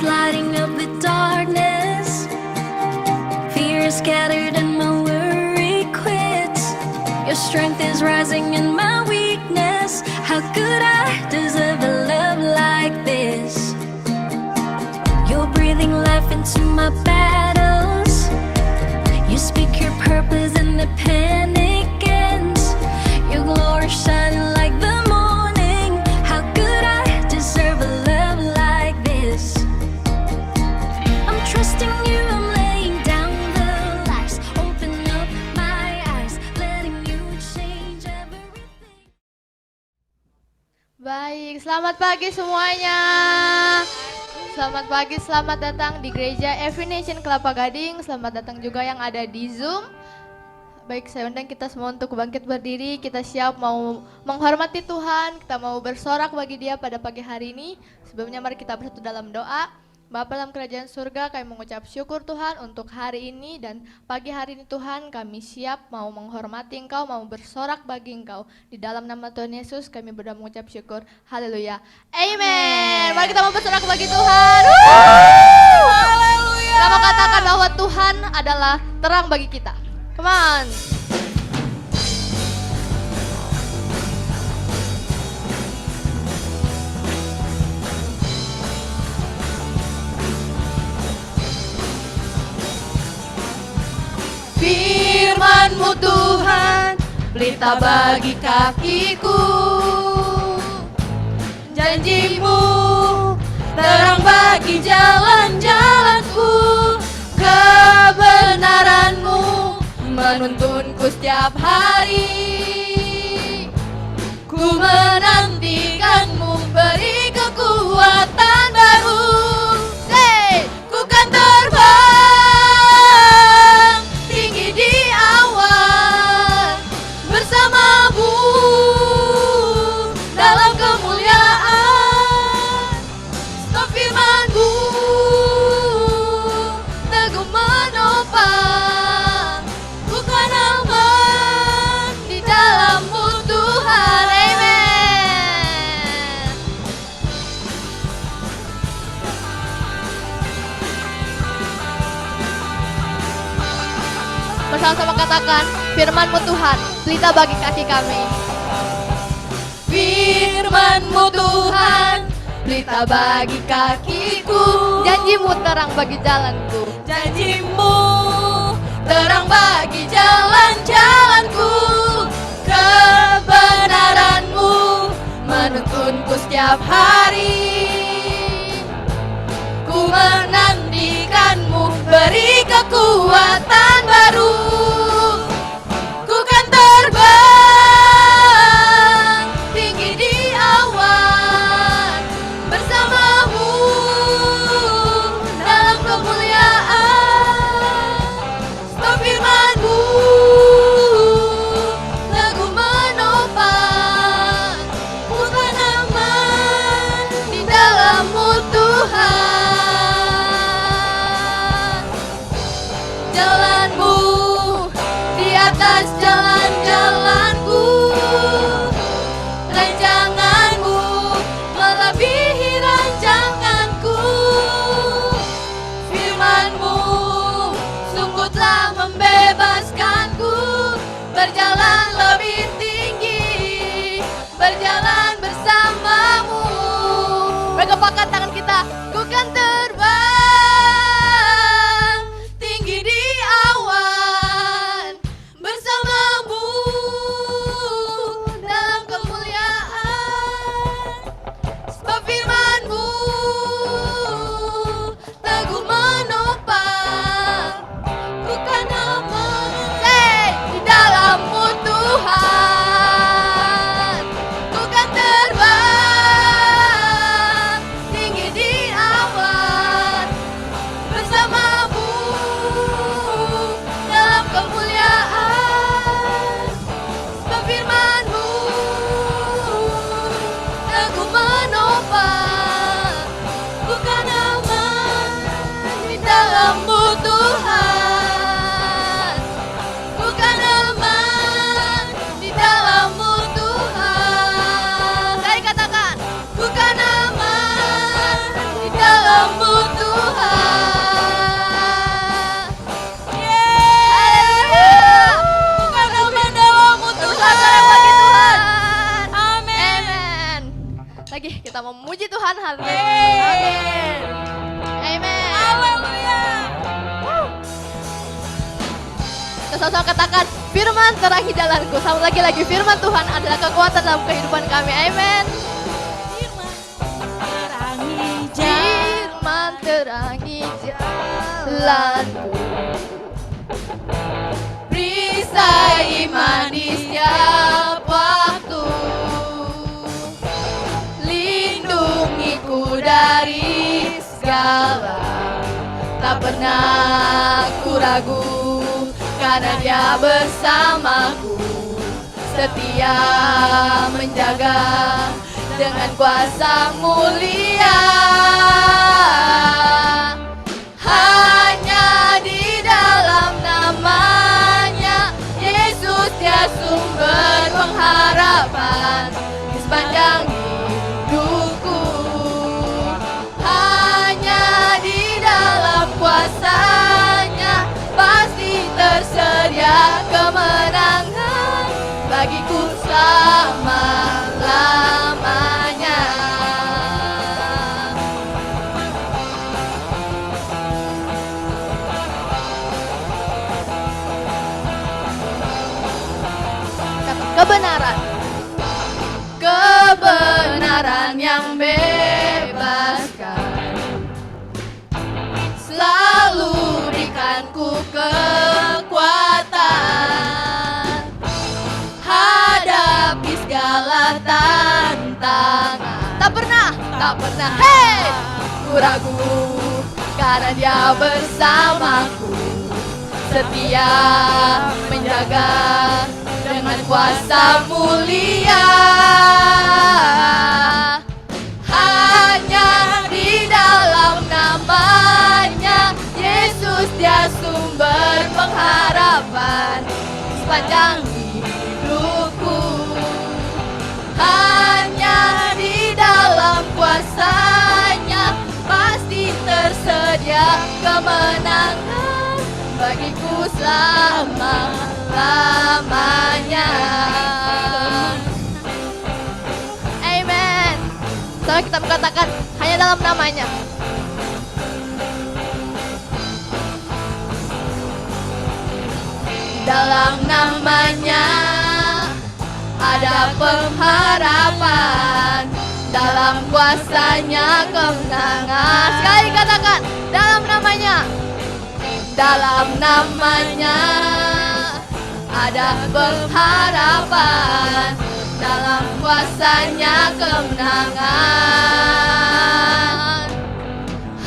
lighting up the darkness. Fear is scattered and my worry quits. Your strength is rising in my weakness. How could I deserve a love like this? You're breathing life into my battles. You speak your purpose and the panic ends. Your glory shining like the morning. How could I deserve a love like this? I'm trusting you, I'm laying down the lies. Open up my eyes, letting you change everything. Baik, selamat pagi semuanya. Selamat pagi, selamat datang di Gereja Every Nation Kelapa Gading. Selamat datang juga yang ada di Zoom. Baik, saya undang kita semua untuk bangkit berdiri. Kita siap mau menghormati Tuhan. Kita mau bersorak bagi Dia pada pagi hari ini. Sebelumnya mari kita bersatu dalam doa. Bapa dalam kerajaan surga, kami mengucap syukur Tuhan untuk hari ini dan pagi hari ini Tuhan, kami siap mau menghormati Engkau, mau bersorak bagi Engkau. Di dalam nama Tuhan Yesus kami berdoa mengucap syukur. Haleluya. Amen. Mari kita mau bersorak bagi Tuhan. Haleluya. Kita mau katakan bahwa Tuhan adalah terang bagi kita. Come on. Firman-Mu Tuhan, pelita bagi kakiku. Janji-Mu, terang bagi jalan-jalanku. Kebenaran-Mu menuntunku setiap hari. Ku menantikan-Mu, beri kekuatan baru. Say, ku kan terbang bersama-Mu dalam kemuliaan. Sebab firman-Mu teguh menopang, bukan aman di dalam-Mu Tuhan. Amen. Bersama-sama katakan, firman-Mu Tuhan, pelita bagi kaki kami. Firman-Mu Tuhan, pelita bagi kakiku. Janji-Mu terang bagi jalanku. Janji-Mu terang bagi jalan-jalanku. Kebenaran-Mu menuntunku setiap hari. Ku menantikan-Mu, beri kekuatan baru. Ku kan terbang tinggi di awan, bersama-Mu dalam kemuliaan. Sebab firman-Mu teguh menopang, bukan aman di dalam-Mu Tuhan. Jalan-Mu di atas jalan-jalanku. Rancangan-Mu melebihi rancanganku. Firman-Mu sungguh telah membebaskanku. Berjalan lebih tinggi, berjalan bersama-Mu. Bergepakkan tangan kita, ku kan terbang tinggi di awan, bersama memuji Tuhan. Haleluya. Amin. Haleluya. Kita sama-sama katakan, firman terangi jalanku. Sama lagi firman Tuhan adalah kekuatan dalam kehidupan kami. Amin. Firman terangi jalanku. Perisai iman di setiap waktu. Lindungiku dari segala. Tak pernah ku ragu, karena Dia bersamaku. Setia menjaga dengan kuasa mulia. Hanya di dalam namanya Yesus, Dia sumber pengharapan di sepanjang hidupku. Hanya di dalam kuasa-Nya pasti tersedia kemenangan bagiku selama-lamanya. Kebenaran, kebenaran yang bebaskan, selalu berikanku kekuatan hadapi segala tantangan. Tak pernah, hei, ku ragu, karena Dia bersamaku. Setia menjaga dengan kuasa mulia. Hanya di dalam namanya Yesus, Dia sumber pengharapan sepanjang hidupku. Hanya di dalam kuasa-Nya pasti tersedia kemenangan bagiku selama-lamanya. Amen. Sama kita mengatakan hanya dalam namanya. Dalam namanya ada pengharapan, dalam kuasa-Nya kemenangan. Sekali katakan, dalam namanya. Dalam namanya ada pengharapan, dalam kuasa-Nya kemenangan.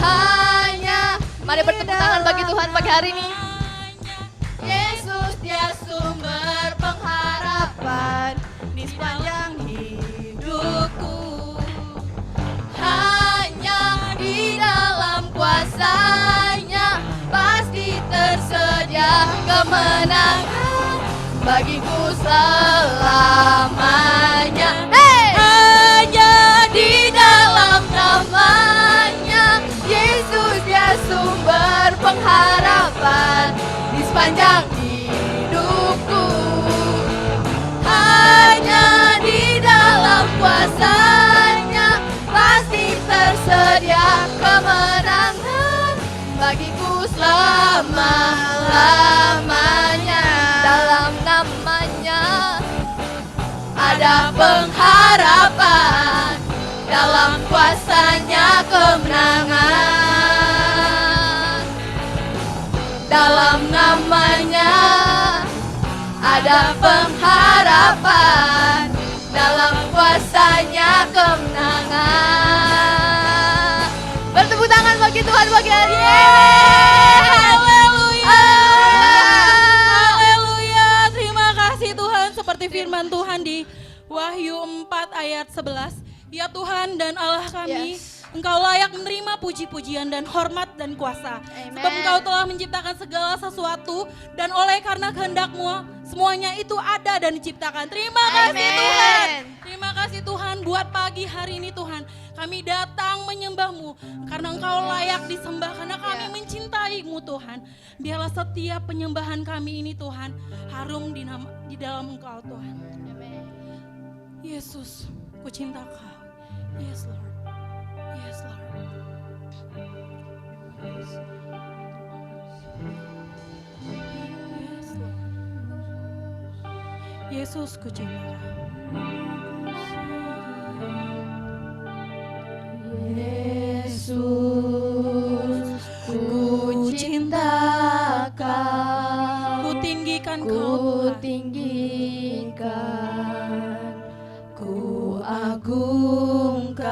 Hanya, mari bertepuk tangan bagi Tuhan pagi hari ini. Yesus, Dia sumber pengharapan di sepanjang hidupku. Hanya di dalam kuasa-Nya pasti tersedia kemenangan bagiku selamanya. Hey! Hanya di dalam namanya Yesus, Dia sumber pengharapan di sepanjang hidupku. Hanya di dalam kuasa-Nya pasti tersedia kemenangan bagiku selama-lamanya. Dalam namanya ada pengharapan, dalam kuasa-Nya kemenangan. Dalam namanya ada pengharapan, dalam kuasa-Nya kemenangan. Bertepuk tangan bagi Tuhan pagi hari ini. Haleluya. Haleluya. Terima kasih Tuhan, seperti firman Tuhan di Wahyu 4 ayat 11. Ya Tuhan dan Allah kami, Engkau layak menerima puji-pujian dan hormat dan kuasa. Amen. Sebab Engkau telah menciptakan segala sesuatu, dan oleh karena kehendak-Mu semuanya itu ada dan diciptakan. Terima kasih Amen. Tuhan. Terima kasih Tuhan buat pagi hari ini Tuhan. Kami datang menyembah-Mu karena Engkau layak disembah, karena kami mencintai-Mu Tuhan. Biarlah setiap penyembahan kami ini Tuhan harum di dalam Engkau Tuhan. Amen. Yesus, ku cinta Kau. Yes Lord. Yes, Lord. Yes, Lord. Yesus, ku cinta Kau. Yesus, ku cinta Kau, Ku tinggikan ku Kau, Tuhan. tinggikan, ku agungkan.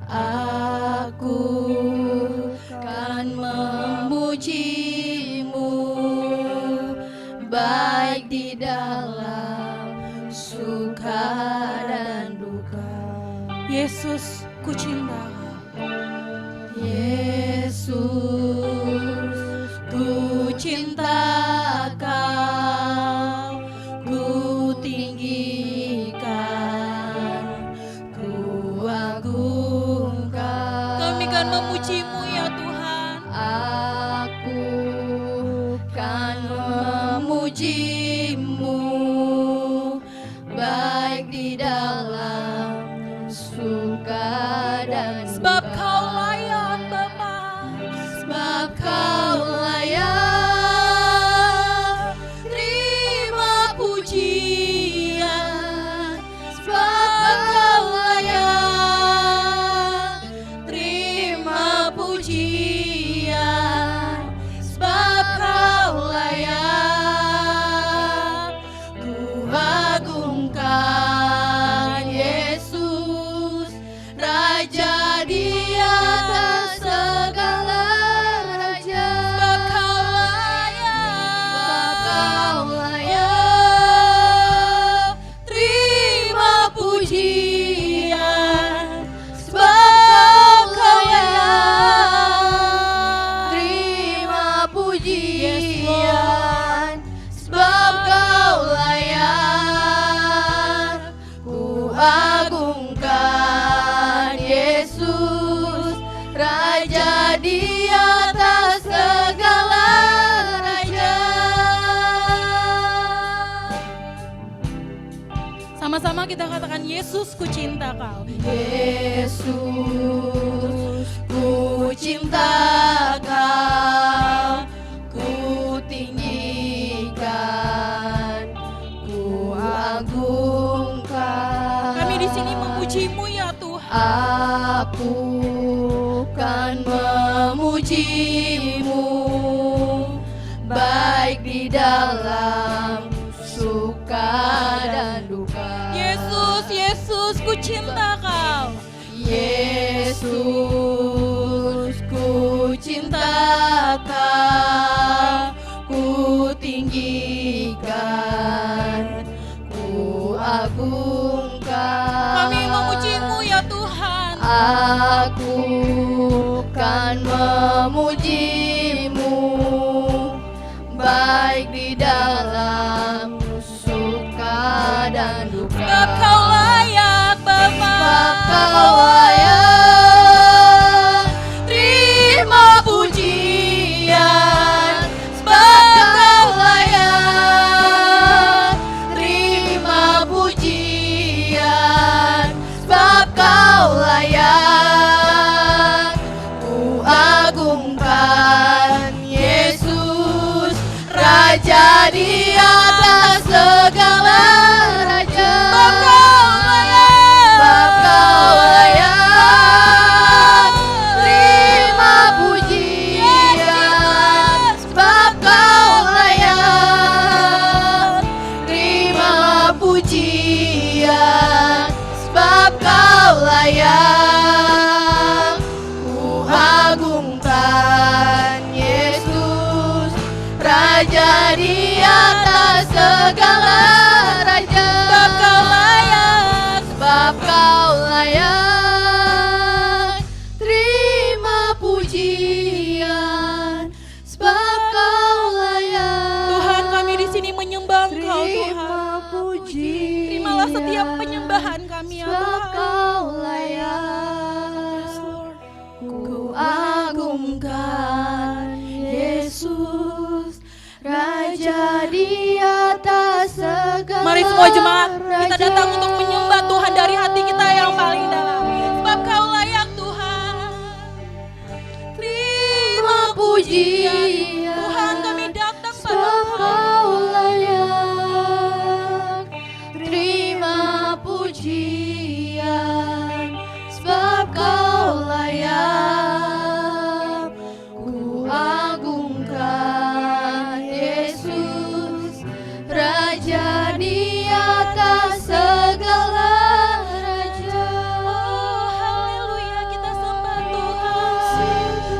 Aku kan memuji-Mu, baik di dalam suka dan duka. Yesus, ku cinta Kau. Yesus, ku cinta Kau, ku tinggikan, ku agungkan. Kami kan memuji-Mu ya Tuhan. Aku kan memuji-Mu, baik di dalam suka dan Sebab duka. Kau layak Bapa. Sebab Kau layak terima pujian. Sebab Kau layak terima pujian. Sebab Kau layak ku agungkan. Yesus, Raja di atas segala raja. Sebab Kau layak. Sebab Kau layak terima pujian. Sebab Kau layak terima pujian. Sebab Kau layak ku agungkan. Yesus, Raja di atas segala raja. Sama-sama kita katakan, Yesus, ku cinta Kau. Yesus, ku cinta Kau, ku tinggikan, ku agungkan. Kami di sini memuji-Mu ya Tuhan. Aku kan memuji-Mu, baik di dalam suka dan duka. Yesus, Yesus, ku cinta Kau. Yesus, ku cinta Kau, ku tinggikan, ku agungkan. Kami memuji-Mu ya Tuhan. Aku kan memuji-Mu, baik di dalam suka dan duka. Sebab Kau layak Bapa. Sebab Kau layak terima pujian. Sebab Kau layak terima pujian. Sebab Kau layak ku agungkan. Yesus, Raja di atas segala raja. Sebab Kau layak terima pujian. Sebab Kau layak terima pujian. Sebab Kau layak ku agungkan. Yesus, Raja di atas segala raja. Sebab Kau layak. Sebab Kau layak terima pujian. Sebab Kau layak Tuhan, kami di sini menyembah Engkau Tuhan. terima pujian. Terimalah setiap penyembahan kami ya Sebab Tuhan. Kau layak ku agungkan. Yesus, Raja di atas segala Mari semua jemaat, kita raja. datang untuk menyembah Tuhan dari hati kita yang paling pujian. Tuhan kami datang pada Sebab Kau layak terima pujian. Sebab Kau layak ku agungkan Yesus, Raja di atas segala raja. Oh haleluya, kita sembah Tuhan.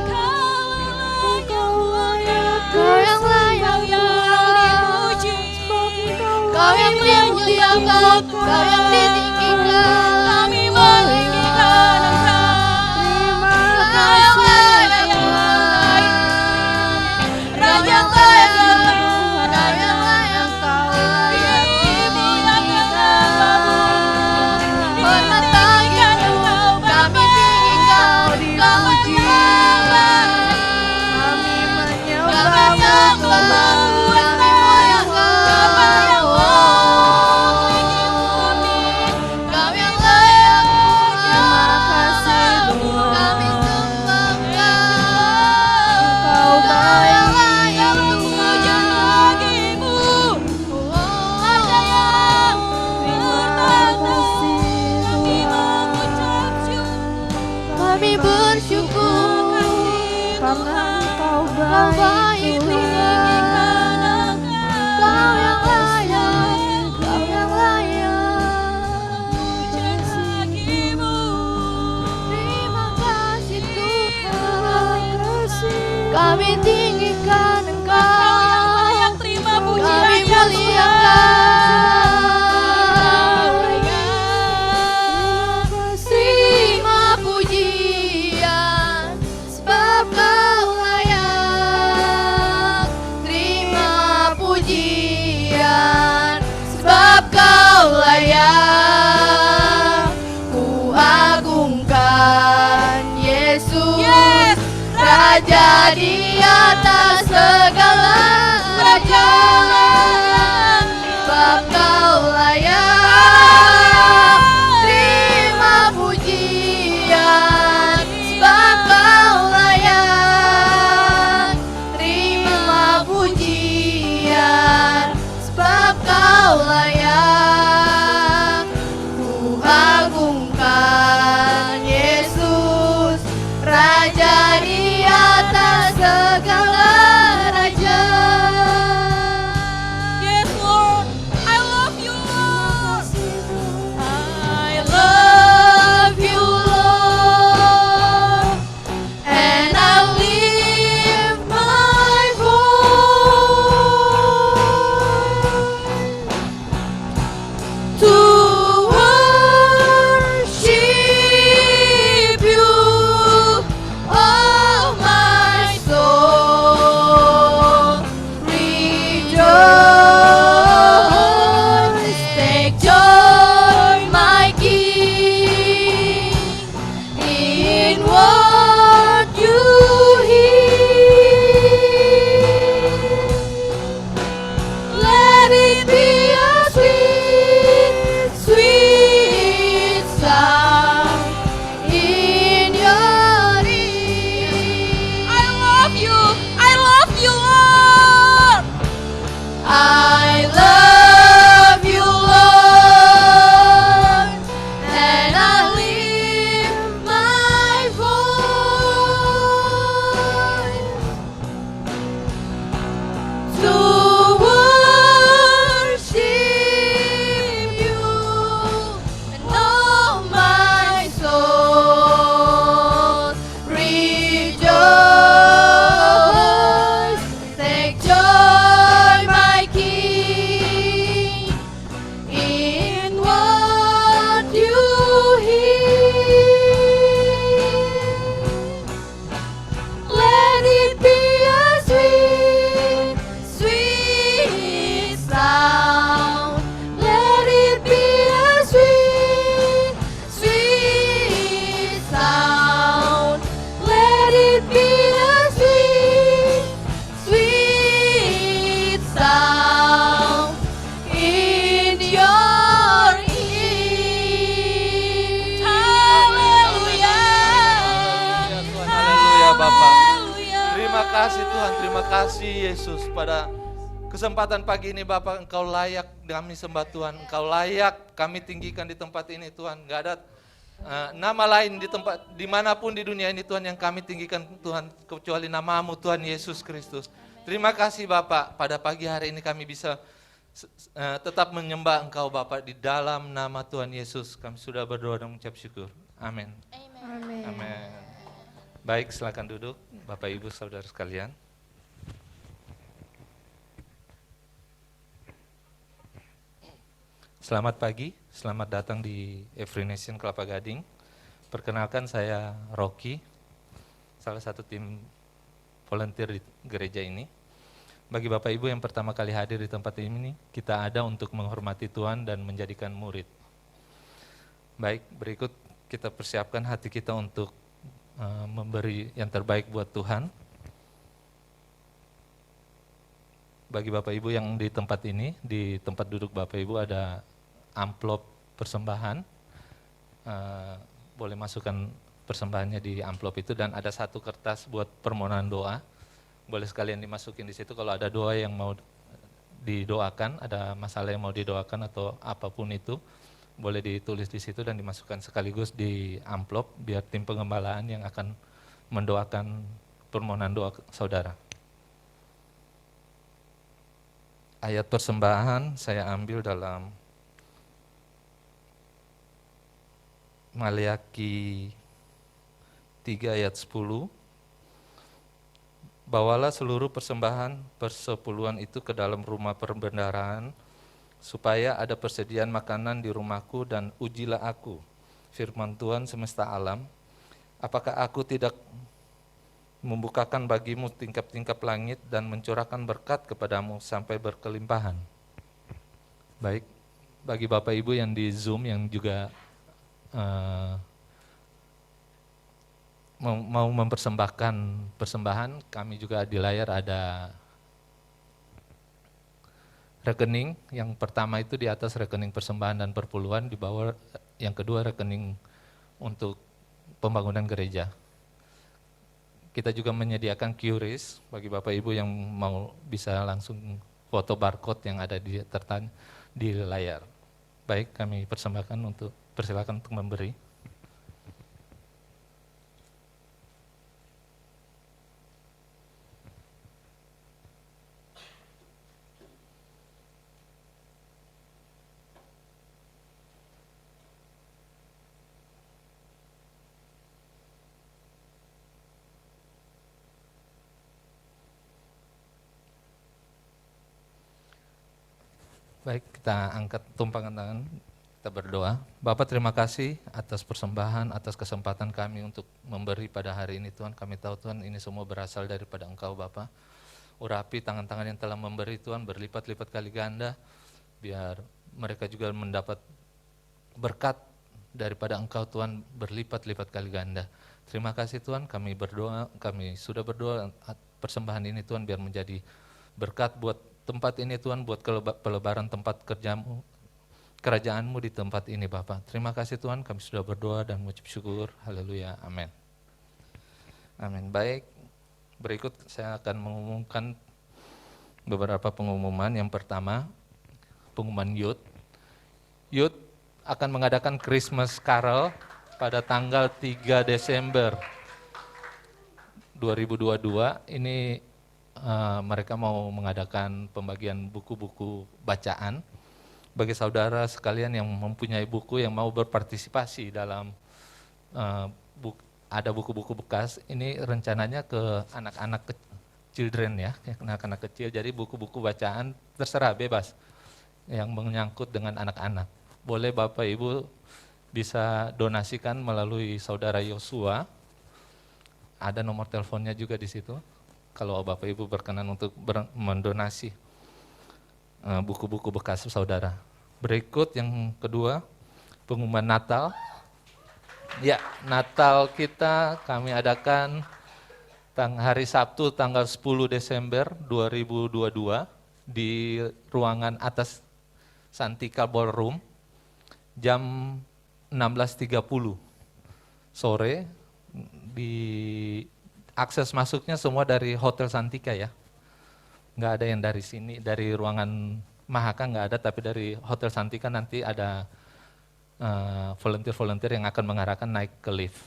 Kau layak, Kau yang layak dipuji. Kau yang dimuliakan, Kau yang ditinggikan. Kami meninggikan Engkau. Kau yang layak, Raja yang layak, Raja yang layak, Kau layak dimuliakan Bapa. Hormat bagimu, kami tinggikan, Kau yang layak. Kami menyembahmu Kami muliakan, Kau yang layak. Terima kasih Tuhan. Kami sembahkan, Kau Kau yang baik. layak Puja bagimu, Raja yang bertata. Kami mengucap syukur. Kami bersyukur Karena Engkau Kau baik baik Tuhan. Kau yang layak, Kau yang layak. Terima kasih Tuhan, kami tinggikan Engkau, Yang terima kami pujian muliakan. Terima pujian, sebab Kau layak. Terima pujian, sebab Kau layak. Ku agungkan Yesus, Yes. Raja di atas segala raja. Sebab Kau layak. Terima pujian, sebab Kau layak. Terima pujian, sebab Kau layak. Ku agungkan Yesus, Raja di atas segala raja. Yes, Lord. I love you, Lord. I love you, Lord, and I lift my voice to worship you, oh my soul. Rejoice, take joy, my King, in what you hear. Let it be a sweet, sweet sound in your ear. I love you. I love you, Lord. I love you, Lord, and I lift my voice to worship Terima kasih Yesus pada kesempatan pagi ini Bapak, Engkau layak kami sembah Tuhan. Engkau layak kami tinggikan di tempat ini Tuhan. Gak ada nama lain di tempat dimanapun di dunia ini Tuhan yang kami tinggikan Tuhan kecuali nama-Mu Tuhan Yesus Kristus. Terima kasih Bapak, pada pagi hari ini kami bisa tetap menyembah Engkau Bapak di dalam nama Tuhan Yesus. Kami sudah berdoa dan mengucap syukur. Amin. Amin. Amin. Baik, silakan duduk Bapak Ibu Saudara sekalian. Selamat pagi, selamat datang di Every Nation Kelapa Gading. Perkenalkan saya Rocky, salah satu tim volunteer di gereja ini. Bagi Bapak Ibu yang pertama kali hadir di tempat ini, kita ada untuk menghormati Tuhan dan menjadikan murid. Baik, berikut kita persiapkan hati kita untuk memberi yang terbaik buat Tuhan. Bagi Bapak Ibu yang di tempat ini, di tempat duduk Bapak Ibu ada amplop persembahan, boleh masukkan persembahannya di amplop itu, dan ada satu kertas buat permohonan doa, boleh sekalian dimasukin di situ. Kalau ada doa yang mau didoakan, ada masalah yang mau didoakan atau apapun itu, boleh ditulis di situ dan dimasukkan sekaligus di amplop, biar tim pengembalaan yang akan mendoakan permohonan doa saudara. Ayat persembahan saya ambil dalam Maliaki 3 ayat 10. Bawalah seluruh persembahan persepuluhan itu ke dalam rumah perbendaharaan, supaya ada persediaan makanan di rumahku, dan ujilah aku, firman Tuhan semesta alam, apakah aku tidak membukakan bagimu tingkap-tingkap langit dan mencurahkan berkat kepadamu sampai berkelimpahan. Baik, bagi Bapak Ibu yang di Zoom yang juga mau mempersembahkan persembahan, kami juga di layar ada rekening. Yang pertama itu di atas rekening persembahan dan perpuluhan, di bawah yang kedua rekening untuk pembangunan gereja. Kita juga menyediakan QRIS bagi Bapak Ibu yang mau bisa langsung foto barcode yang ada di layar. Baik, kami persilakan untuk memberi. Baik, kita angkat tumpangan tangan, kita berdoa. Bapak, terima kasih atas persembahan, atas kesempatan kami untuk memberi pada hari ini Tuhan. Kami tahu Tuhan ini semua berasal daripada Engkau Bapak. Urapi tangan-tangan yang telah memberi Tuhan berlipat-lipat kali ganda, biar mereka juga mendapat berkat daripada Engkau Tuhan berlipat-lipat kali ganda. Terima kasih Tuhan, kami berdoa, kami sudah berdoa persembahan ini Tuhan biar menjadi berkat buat tempat ini Tuhan, buat pelebaran tempat kerjamu, kerajaan-Mu di tempat ini Bapak. Terima kasih Tuhan, kami sudah berdoa dan mengucap syukur. Haleluya, amin. Amin. Baik, berikut saya akan mengumumkan beberapa pengumuman. Yang pertama, pengumuman youth. Youth akan mengadakan Christmas Carol pada tanggal 3 Desember 2022. Ini mereka mau mengadakan pembagian buku-buku bacaan bagi saudara sekalian yang mempunyai buku yang mau berpartisipasi dalam ada buku-buku bekas. Ini rencananya ke anak-anak children ya, anak-anak kecil. Jadi buku-buku bacaan terserah, bebas yang menyangkut dengan anak-anak. Boleh Bapak Ibu bisa donasikan melalui saudara Yosua. Ada nomor teleponnya juga di situ. Kalau Bapak Ibu berkenan untuk mendonasi buku-buku bekas saudara. Berikut yang kedua, pengumuman Natal. Ya, Natal kita kami adakan hari Sabtu tanggal 10 Desember 2022 di ruangan atas Santika Ballroom jam 16.30 sore. Di akses masuknya semua dari Hotel Santika ya. nggak ada yang dari sini, dari ruangan Mahaka nggak ada, tapi dari Hotel Santika nanti ada volunteer-volunteer yang akan mengarahkan naik ke lift.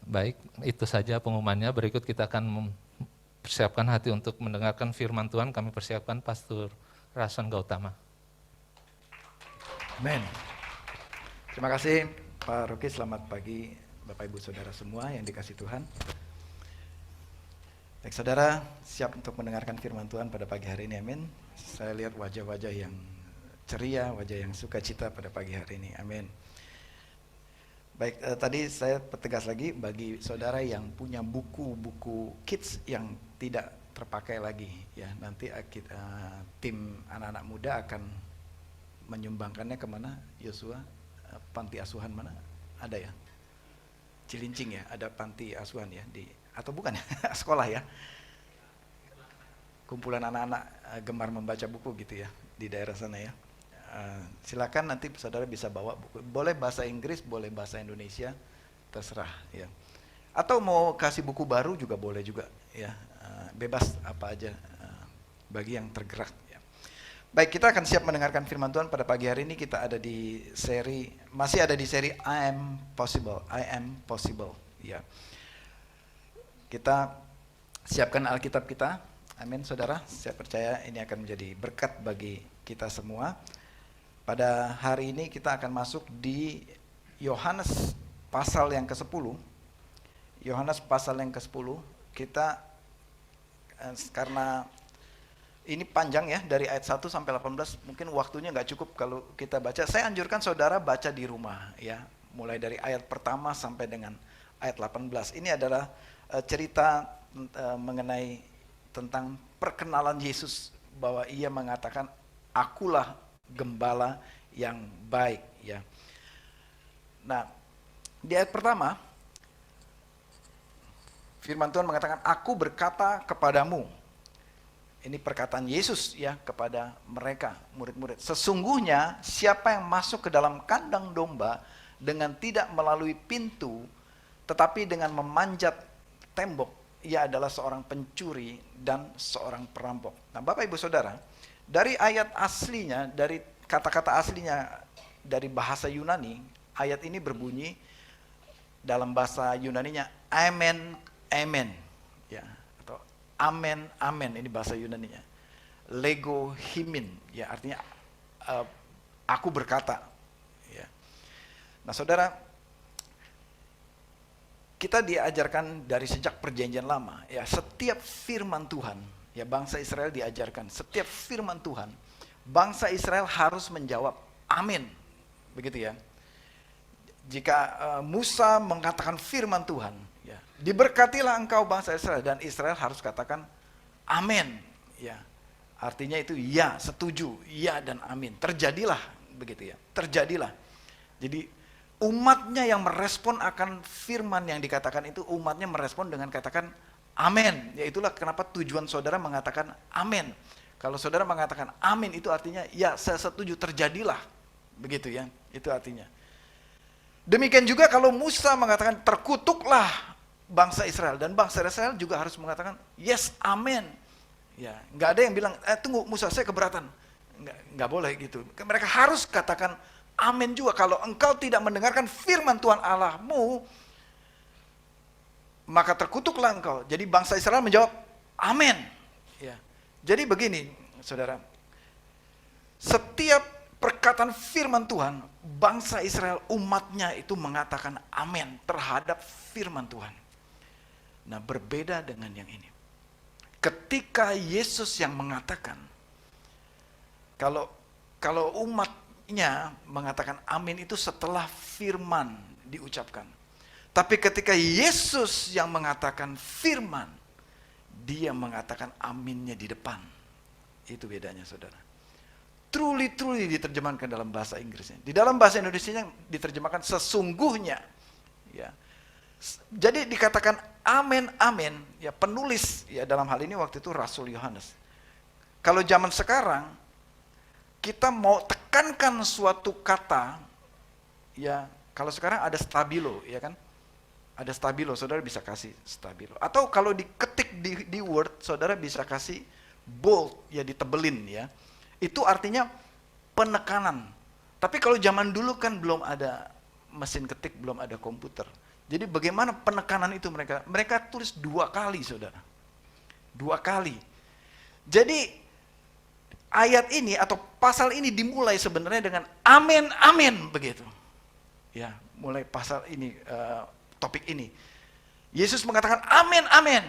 Baik, itu saja pengumumannya. Berikut kita akan persiapkan hati untuk mendengarkan firman Tuhan. Kami persiapkan Pastor Rason Gautama. Amin. Terima kasih Pak Rocky, selamat pagi Bapak Ibu Saudara semua yang dikasih Tuhan. Baik saudara, siap untuk mendengarkan firman Tuhan pada pagi hari ini, amin. Saya lihat wajah-wajah yang ceria, wajah yang sukacita pada pagi hari ini, amin. Baik, tadi saya pertegas lagi bagi saudara yang punya buku-buku kids yang tidak terpakai lagi, ya nanti tim anak-anak muda akan menyumbangkannya kemana, Yosua? Panti asuhan mana? Ada ya? Cilincing ya, ada panti asuhan ya atau bukan ya? Sekolah ya? Kumpulan anak-anak gemar membaca buku gitu ya di daerah sana ya. Silakan nanti saudara bisa bawa buku. Boleh bahasa Inggris, boleh bahasa Indonesia, terserah ya. Atau mau kasih buku baru juga boleh juga ya. Bebas apa aja bagi yang tergerak ya. Baik, kita akan siap mendengarkan firman Tuhan pada pagi hari ini. Kita ada di seri, masih ada di seri I am possible ya. Kita siapkan Alkitab kita. Amin saudara, saya percaya ini akan menjadi berkat bagi kita semua. Pada hari ini kita akan masuk di Yohanes pasal yang ke-10. Yohanes pasal yang ke-10, kita karena ini panjang ya, dari ayat 1 sampai 18, mungkin waktunya nggak cukup kalau kita baca. Saya anjurkan saudara baca di rumah ya, mulai dari ayat pertama sampai dengan ayat 18. Ini adalah cerita mengenai tentang perkenalan Yesus, bahwa ia mengatakan akulah gembala yang baik ya. Nah, di ayat pertama firman Tuhan mengatakan aku berkata kepadamu. Ini perkataan Yesus ya kepada mereka murid-murid. Sesungguhnya siapa yang masuk ke dalam kandang domba dengan tidak melalui pintu tetapi dengan memanjat tembok, ia adalah seorang pencuri dan seorang perampok. Nah, Bapak Ibu Saudara, dari ayat aslinya, dari kata-kata aslinya dari bahasa Yunani, ayat ini berbunyi dalam bahasa Yunaninya amen, amen, ya, atau amen, amen. Ini bahasa Yunaninya. Lego himin, ya artinya aku berkata. Ya. Nah, saudara, kita diajarkan dari sejak perjanjian lama, ya setiap firman Tuhan, ya bangsa Israel diajarkan setiap firman Tuhan, bangsa Israel harus menjawab amin, begitu ya. Jika Musa mengatakan firman Tuhan, ya diberkatilah engkau bangsa Israel, dan Israel harus katakan amin, ya artinya itu ya, setuju, ya dan amin, terjadilah, begitu ya, terjadilah. Jadi umatnya yang merespon akan firman yang dikatakan itu, umatnya merespon dengan katakan amin. Ya itulah kenapa tujuan saudara mengatakan amin. Kalau saudara mengatakan amin itu artinya ya saya setuju, terjadilah. Begitu ya, itu artinya. Demikian juga kalau Musa mengatakan terkutuklah bangsa Israel, dan bangsa Israel juga harus mengatakan yes, amin. Ya, nggak ada yang bilang tunggu Musa saya keberatan. Nggak boleh gitu. Mereka harus katakan amin juga. Kalau engkau tidak mendengarkan firman Tuhan Allahmu, maka terkutuklah engkau. Jadi bangsa Israel menjawab amin. Ya. Jadi begini, saudara. Setiap perkataan firman Tuhan, bangsa Israel, umatnya itu mengatakan amin terhadap firman Tuhan. Nah, berbeda dengan yang ini. Ketika Yesus yang mengatakan, kalau umatnya mengatakan amin itu setelah firman diucapkan. Tapi ketika Yesus yang mengatakan firman, dia mengatakan aminnya di depan. Itu bedanya, saudara. Truly diterjemahkan dalam bahasa Inggrisnya. Di dalam bahasa Indonesianya diterjemahkan sesungguhnya. Ya. Jadi dikatakan amin, amin. Ya, penulis ya dalam hal ini waktu itu Rasul Yohanes. Kalau zaman sekarang kita mau tekankan suatu kata, ya kalau sekarang ada stabilo, ya kan? Ada stabilo, saudara bisa kasih stabilo. Atau kalau diketik di Word, saudara bisa kasih bold, ya ditebelin ya. Itu artinya penekanan. Tapi kalau zaman dulu kan belum ada mesin ketik, belum ada komputer. Jadi bagaimana penekanan itu mereka? Mereka tulis 2 kali, saudara. 2 kali. Jadi ayat ini atau pasal ini dimulai sebenarnya dengan amin, amin, begitu. Ya, mulai pasal ini, topik ini. Yesus mengatakan amin, amin.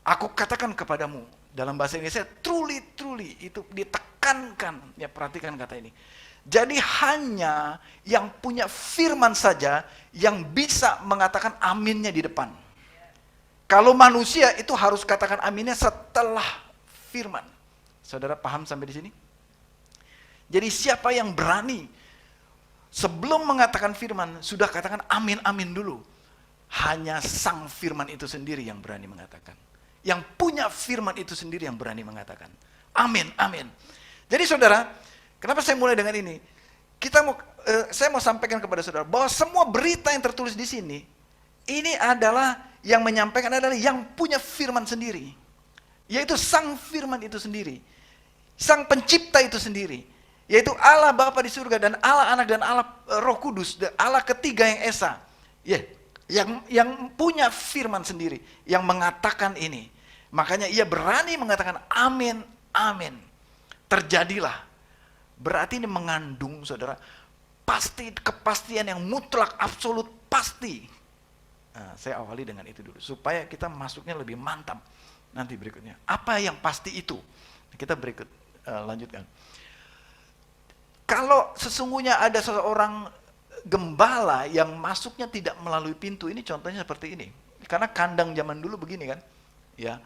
Aku katakan kepadamu. Dalam bahasa Inggrisnya truly, truly. Itu ditekankan. Ya, perhatikan kata ini. Jadi hanya yang punya firman saja yang bisa mengatakan aminnya di depan. Kalau manusia itu harus katakan aminnya setelah firman. Saudara paham sampai di sini? Jadi siapa yang berani sebelum mengatakan firman, sudah katakan amin, amin dulu. Hanya sang firman itu sendiri yang berani mengatakan. Yang punya firman itu sendiri yang berani mengatakan. Amin, amin. Jadi saudara, kenapa saya mulai dengan ini? Saya mau sampaikan kepada saudara, bahwa semua berita yang tertulis di sini, ini adalah, yang menyampaikan adalah yang punya firman sendiri. Yaitu sang firman itu sendiri. Sang pencipta itu sendiri. Yaitu Allah Bapa di surga dan Allah Anak dan Allah Roh Kudus, Allah ketiga yang esa. Ya, yang punya firman sendiri, yang mengatakan ini. Makanya ia berani mengatakan amin, amin. Terjadilah. Berarti ini mengandung, saudara, pasti, kepastian yang mutlak, absolut, pasti. Nah, saya awali dengan itu dulu, supaya kita masuknya lebih mantap. Nanti berikutnya, apa yang pasti itu? Kita lanjutkan. Kalau sesungguhnya ada seseorang gembala yang masuknya tidak melalui pintu, ini contohnya seperti ini. Karena kandang zaman dulu begini kan, ya,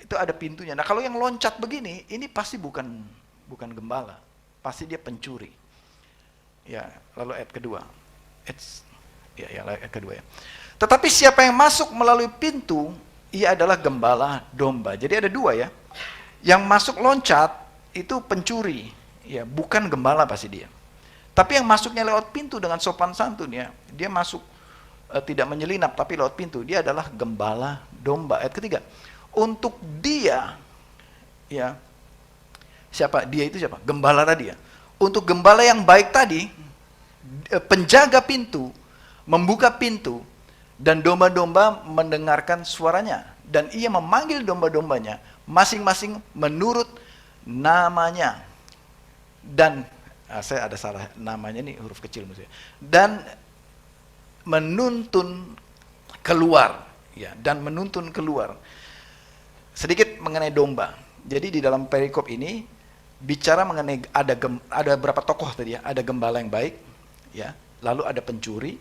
itu ada pintunya. Nah kalau yang loncat begini, ini pasti bukan gembala, pasti dia pencuri. Ya, lalu ayat kedua, ayat kedua ya. Tetapi siapa yang masuk melalui pintu, ia adalah gembala domba. Jadi ada 2 ya. Yang masuk loncat itu pencuri, ya, bukan gembala pasti dia. Tapi yang masuknya lewat pintu dengan sopan santun ya, dia masuk tidak menyelinap tapi lewat pintu, dia adalah gembala domba. Ayat ketiga. Untuk dia, ya, siapa? Dia itu siapa? Gembala tadi ya. Untuk gembala yang baik tadi, penjaga pintu membuka pintu dan domba-domba mendengarkan suaranya, dan ia memanggil domba-dombanya masing-masing menurut namanya. Dan saya ada salah, namanya ini huruf kecil maksudnya. Dan menuntun keluar, ya, dan menuntun keluar. Sedikit mengenai domba. Jadi di dalam perikop ini bicara mengenai ada berapa tokoh tadi ya? Ada gembala yang baik, ya, lalu ada pencuri,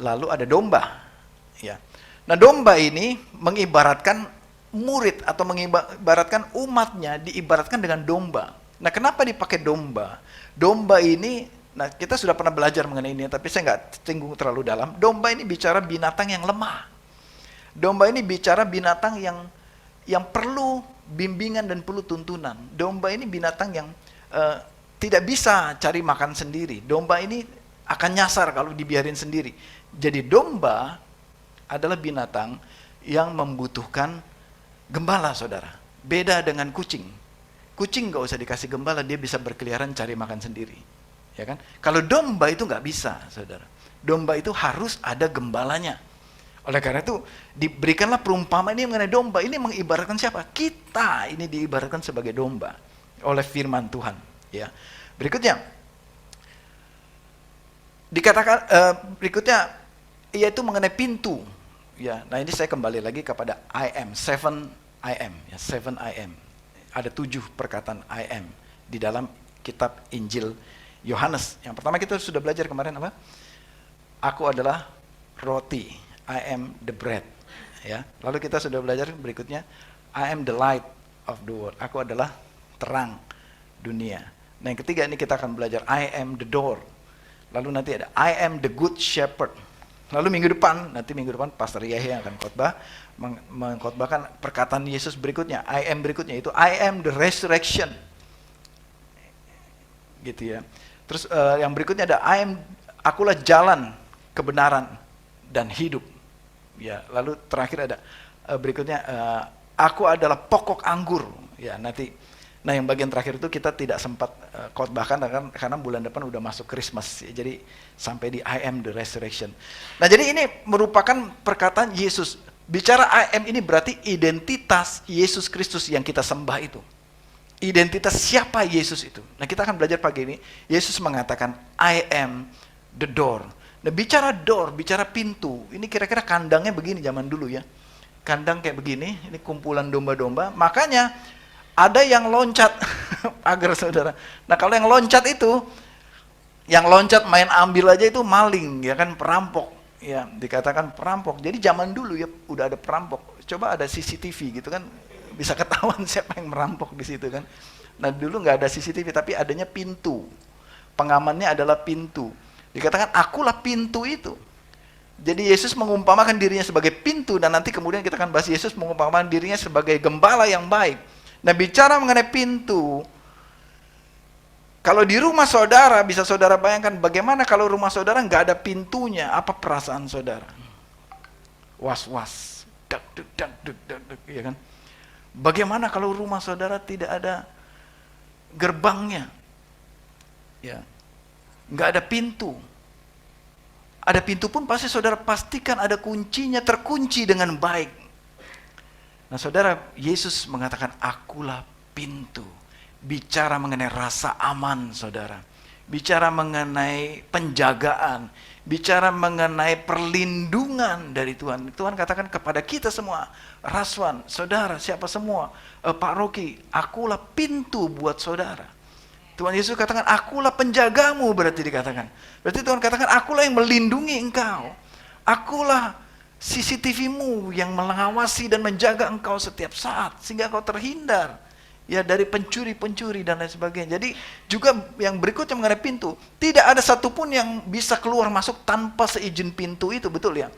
lalu ada domba. Ya. Nah domba ini mengibaratkan murid atau mengibaratkan umatnya, diibaratkan dengan domba. Nah kenapa dipakai domba? Domba ini, nah kita sudah pernah belajar mengenai ini, tapi saya nggak singgung terlalu dalam. Domba ini bicara binatang yang lemah. Domba ini bicara binatang yang perlu bimbingan dan perlu tuntunan. Domba ini binatang yang tidak bisa cari makan sendiri. Domba ini akan nyasar kalau dibiarin sendiri. Jadi domba adalah binatang yang membutuhkan gembala, saudara. Beda dengan kucing. Kucing nggak usah dikasih gembala, dia bisa berkeliaran cari makan sendiri, ya kan? Kalau domba itu nggak bisa, saudara. Domba itu harus ada gembalanya. Oleh karena itu diberikanlah perumpamaan ini mengenai domba. Ini mengibaratkan siapa? Kita ini diibaratkan sebagai domba oleh firman Tuhan. Ya. Berikutnya dikatakan berikutnya yaitu mengenai pintu. Ya, nah ini saya kembali lagi kepada I am, 7 I am, ya, 7 I am. Ada 7 perkataan I am di dalam kitab Injil Yohanes. Yang pertama kita sudah belajar kemarin apa? Aku adalah roti, I am the bread. Ya, lalu kita sudah belajar berikutnya, I am the light of the world. Aku adalah terang dunia. Nah yang ketiga ini kita akan belajar I am the door. Lalu nanti ada I am the good shepherd. Lalu minggu depan Pastor Yahya akan khotbah, mengkhotbahkan perkataan Yesus berikutnya, I am berikutnya, itu I am the resurrection. Gitu ya. Terus yang berikutnya ada akulah jalan, kebenaran, dan hidup. Ya, lalu terakhir ada berikutnya, aku adalah pokok anggur. Ya, nanti. Nah, yang bagian terakhir itu kita tidak sempat khotbahkan karena bulan depan udah masuk Christmas. Jadi sampai di I am the resurrection. Nah, jadi ini merupakan perkataan Yesus. Bicara I am ini berarti identitas Yesus Kristus yang kita sembah itu. Identitas siapa Yesus itu. Nah, kita akan belajar pagi ini. Yesus mengatakan I am the door. Nah, bicara door, bicara pintu. Ini kira-kira kandangnya begini zaman dulu ya. Kandang kayak begini, ini kumpulan domba-domba. Makanya ada yang loncat agar saudara. Nah, kalau yang loncat itu, yang loncat main ambil aja itu maling, ya kan, perampok. Ya, dikatakan perampok. Jadi zaman dulu ya udah ada perampok. Coba ada CCTV gitu kan, bisa ketahuan siapa yang merampok di situ kan. Nah, dulu nggak ada CCTV, tapi adanya pintu. Pengamannya adalah pintu. Dikatakan akulah pintu itu. Jadi Yesus mengumpamakan dirinya sebagai pintu, dan nanti kemudian kita akan bahas Yesus mengumpamakan dirinya sebagai gembala yang baik. Nah, bicara mengenai pintu, kalau di rumah saudara, bisa saudara bayangkan bagaimana kalau rumah saudara nggak ada pintunya, apa perasaan saudara? Was-was, dak, ya kan? Bagaimana kalau rumah saudara tidak ada gerbangnya? Ya, nggak ada pintu. Ada pintu pun pasti saudara pastikan ada kuncinya, terkunci dengan baik. Nah, saudara, Yesus mengatakan akulah pintu. Bicara mengenai rasa aman, saudara. Bicara mengenai penjagaan. Bicara mengenai perlindungan dari Tuhan. Tuhan katakan kepada kita semua, Raswan, saudara, siapa semua, Pak Rocky, akulah pintu buat saudara. Tuhan Yesus katakan, akulah penjagamu, berarti dikatakan. Berarti Tuhan katakan, akulah yang melindungi engkau. Akulah CCTV-mu yang mengawasi dan menjaga engkau setiap saat, sehingga engkau terhindar ya dari pencuri-pencuri dan lain sebagainya. Jadi juga yang berikutnya mengenai pintu, tidak ada satupun yang bisa keluar masuk tanpa seizin pintu itu, betul ya?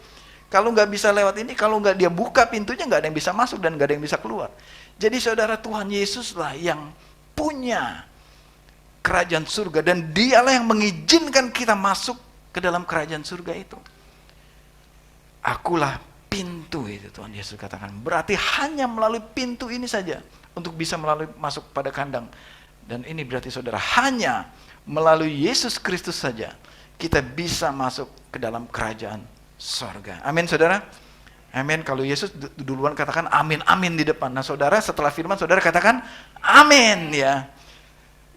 Kalau nggak bisa lewat ini, kalau nggak dia buka pintunya, nggak ada yang bisa masuk dan nggak ada yang bisa keluar. Jadi saudara, Tuhan Yesuslah yang punya kerajaan surga, dan dialah yang mengizinkan kita masuk ke dalam kerajaan surga itu. Akulah pintu itu, Tuhan Yesus katakan. Berarti hanya melalui pintu ini saja untuk bisa masuk pada kandang. Dan ini berarti saudara, hanya melalui Yesus Kristus saja kita bisa masuk ke dalam kerajaan sorga. Amin, saudara. Amin. Kalau Yesus duluan katakan amin, amin di depan. Nah, saudara, setelah firman saudara katakan amin, ya.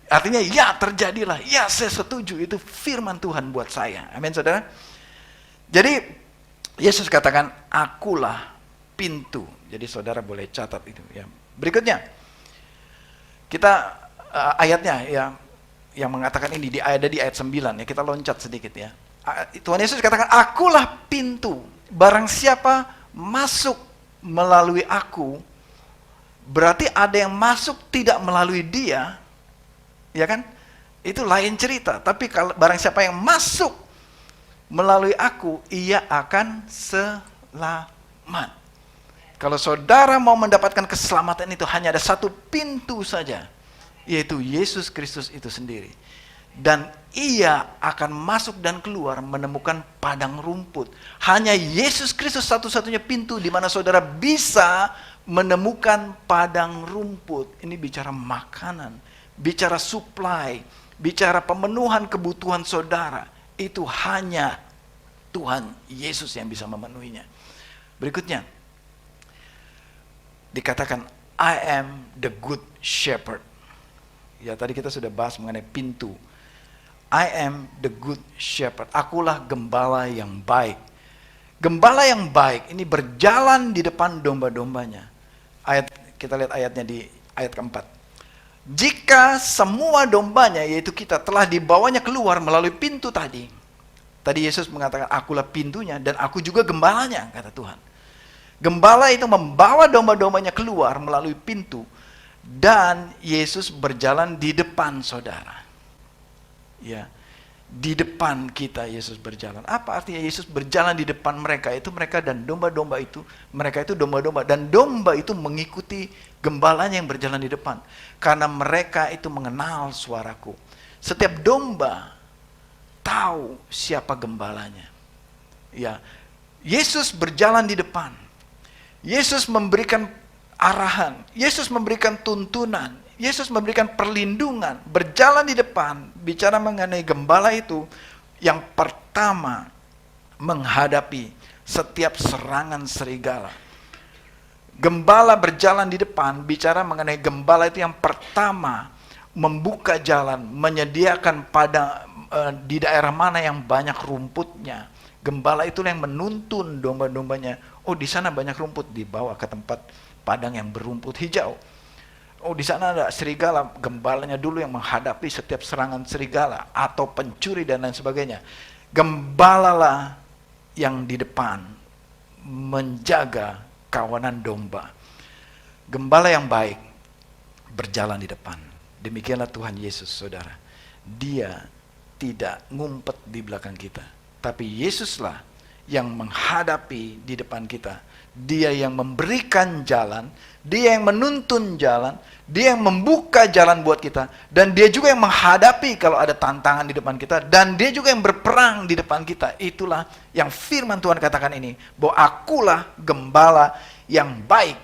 Artinya ya, terjadilah. Ya, saya setuju, itu firman Tuhan buat saya. Amin, saudara. Jadi Yesus katakan, akulah pintu. Jadi saudara boleh catat itu ya. Berikutnya, kita ayatnya ya, yang mengatakan ini ada di ayat 9 ya. Kita loncat sedikit ya. Tuhan Yesus katakan, akulah pintu. Barang siapa masuk melalui aku, berarti ada yang masuk tidak melalui dia, ya kan? Itu lain cerita. Tapi kalau barang siapa yang masuk melalui aku, ia akan selamat. Kalau saudara mau mendapatkan keselamatan itu, hanya ada satu pintu saja, yaitu Yesus Kristus itu sendiri. Dan ia akan masuk dan keluar menemukan padang rumput. Hanya Yesus Kristus satu-satunya pintu di mana saudara bisa menemukan padang rumput. Ini bicara makanan, bicara supply, bicara pemenuhan kebutuhan saudara. Itu hanya Tuhan Yesus yang bisa memenuhinya. Berikutnya, dikatakan, I am the good shepherd. Ya, tadi kita sudah bahas mengenai pintu. I am the good shepherd. Akulah gembala yang baik. Gembala yang baik ini berjalan di depan domba-dombanya. Kita lihat ayatnya di ayat keempat. Jika semua dombanya, yaitu kita, telah dibawanya keluar melalui pintu tadi. Tadi Yesus mengatakan, akulah pintunya dan aku juga gembalanya, kata Tuhan. Gembala itu membawa domba-dombanya keluar melalui pintu, dan Yesus berjalan di depan saudara. Ya, di depan kita Yesus berjalan. Apa artinya Yesus berjalan di depan mereka? Itu mereka dan domba-domba itu, mereka itu domba-domba, dan domba itu mengikuti gembalanya yang berjalan di depan. Karena mereka itu mengenal suaraku. Setiap domba tahu siapa gembalanya. Ya, Yesus berjalan di depan. Yesus memberikan arahan. Yesus memberikan tuntunan. Yesus memberikan perlindungan. Berjalan di depan. Bicara mengenai gembala itu. Yang pertama menghadapi setiap serangan serigala. Gembala berjalan di depan. Bicara mengenai gembala itu yang pertama membuka jalan. Menyediakan di daerah mana yang banyak rumputnya. Gembala itulah yang menuntun domba-dombanya. Oh, di sana banyak rumput, dibawa ke tempat padang yang berumput hijau. Oh, di sana ada serigala, gembalanya dulu yang menghadapi setiap serangan serigala atau pencuri dan lain sebagainya. Gembalalah yang di depan menjaga kawanan domba. Gembala yang baik berjalan di depan. Demikianlah Tuhan Yesus, saudara. Dia tidak ngumpet di belakang kita. Tapi Yesuslah yang menghadapi di depan kita. Dia yang memberikan jalan, dia yang menuntun jalan, dia yang membuka jalan buat kita, dan dia juga yang menghadapi kalau ada tantangan di depan kita, dan dia juga yang berperang di depan kita. Itulah yang firman Tuhan katakan ini, bahwa akulah gembala yang baik.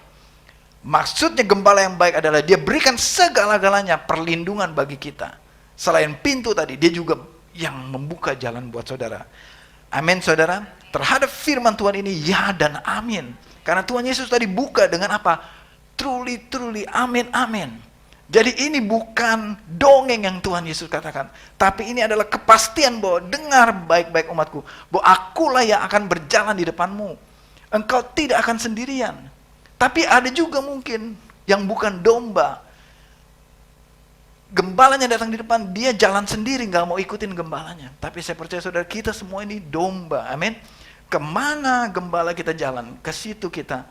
Maksudnya gembala yang baik adalah dia berikan segala-galanya perlindungan bagi kita. Selain pintu tadi, dia juga yang membuka jalan buat saudara. Amin, saudara. Terhadap firman Tuhan ini ya dan amin. Karena Tuhan Yesus tadi buka dengan apa? Truly, truly, amin, amin. Jadi ini bukan dongeng yang Tuhan Yesus katakan. Tapi ini adalah kepastian bahwa dengar baik-baik umatku. Bahwa akulah yang akan berjalan di depanmu. Engkau tidak akan sendirian. Tapi ada juga mungkin yang bukan domba. Gembalanya datang di depan, dia jalan sendiri, gak mau ikutin gembalanya. Tapi saya percaya saudara, kita semua ini domba, amin. Kemana gembala kita jalan, ke situ kita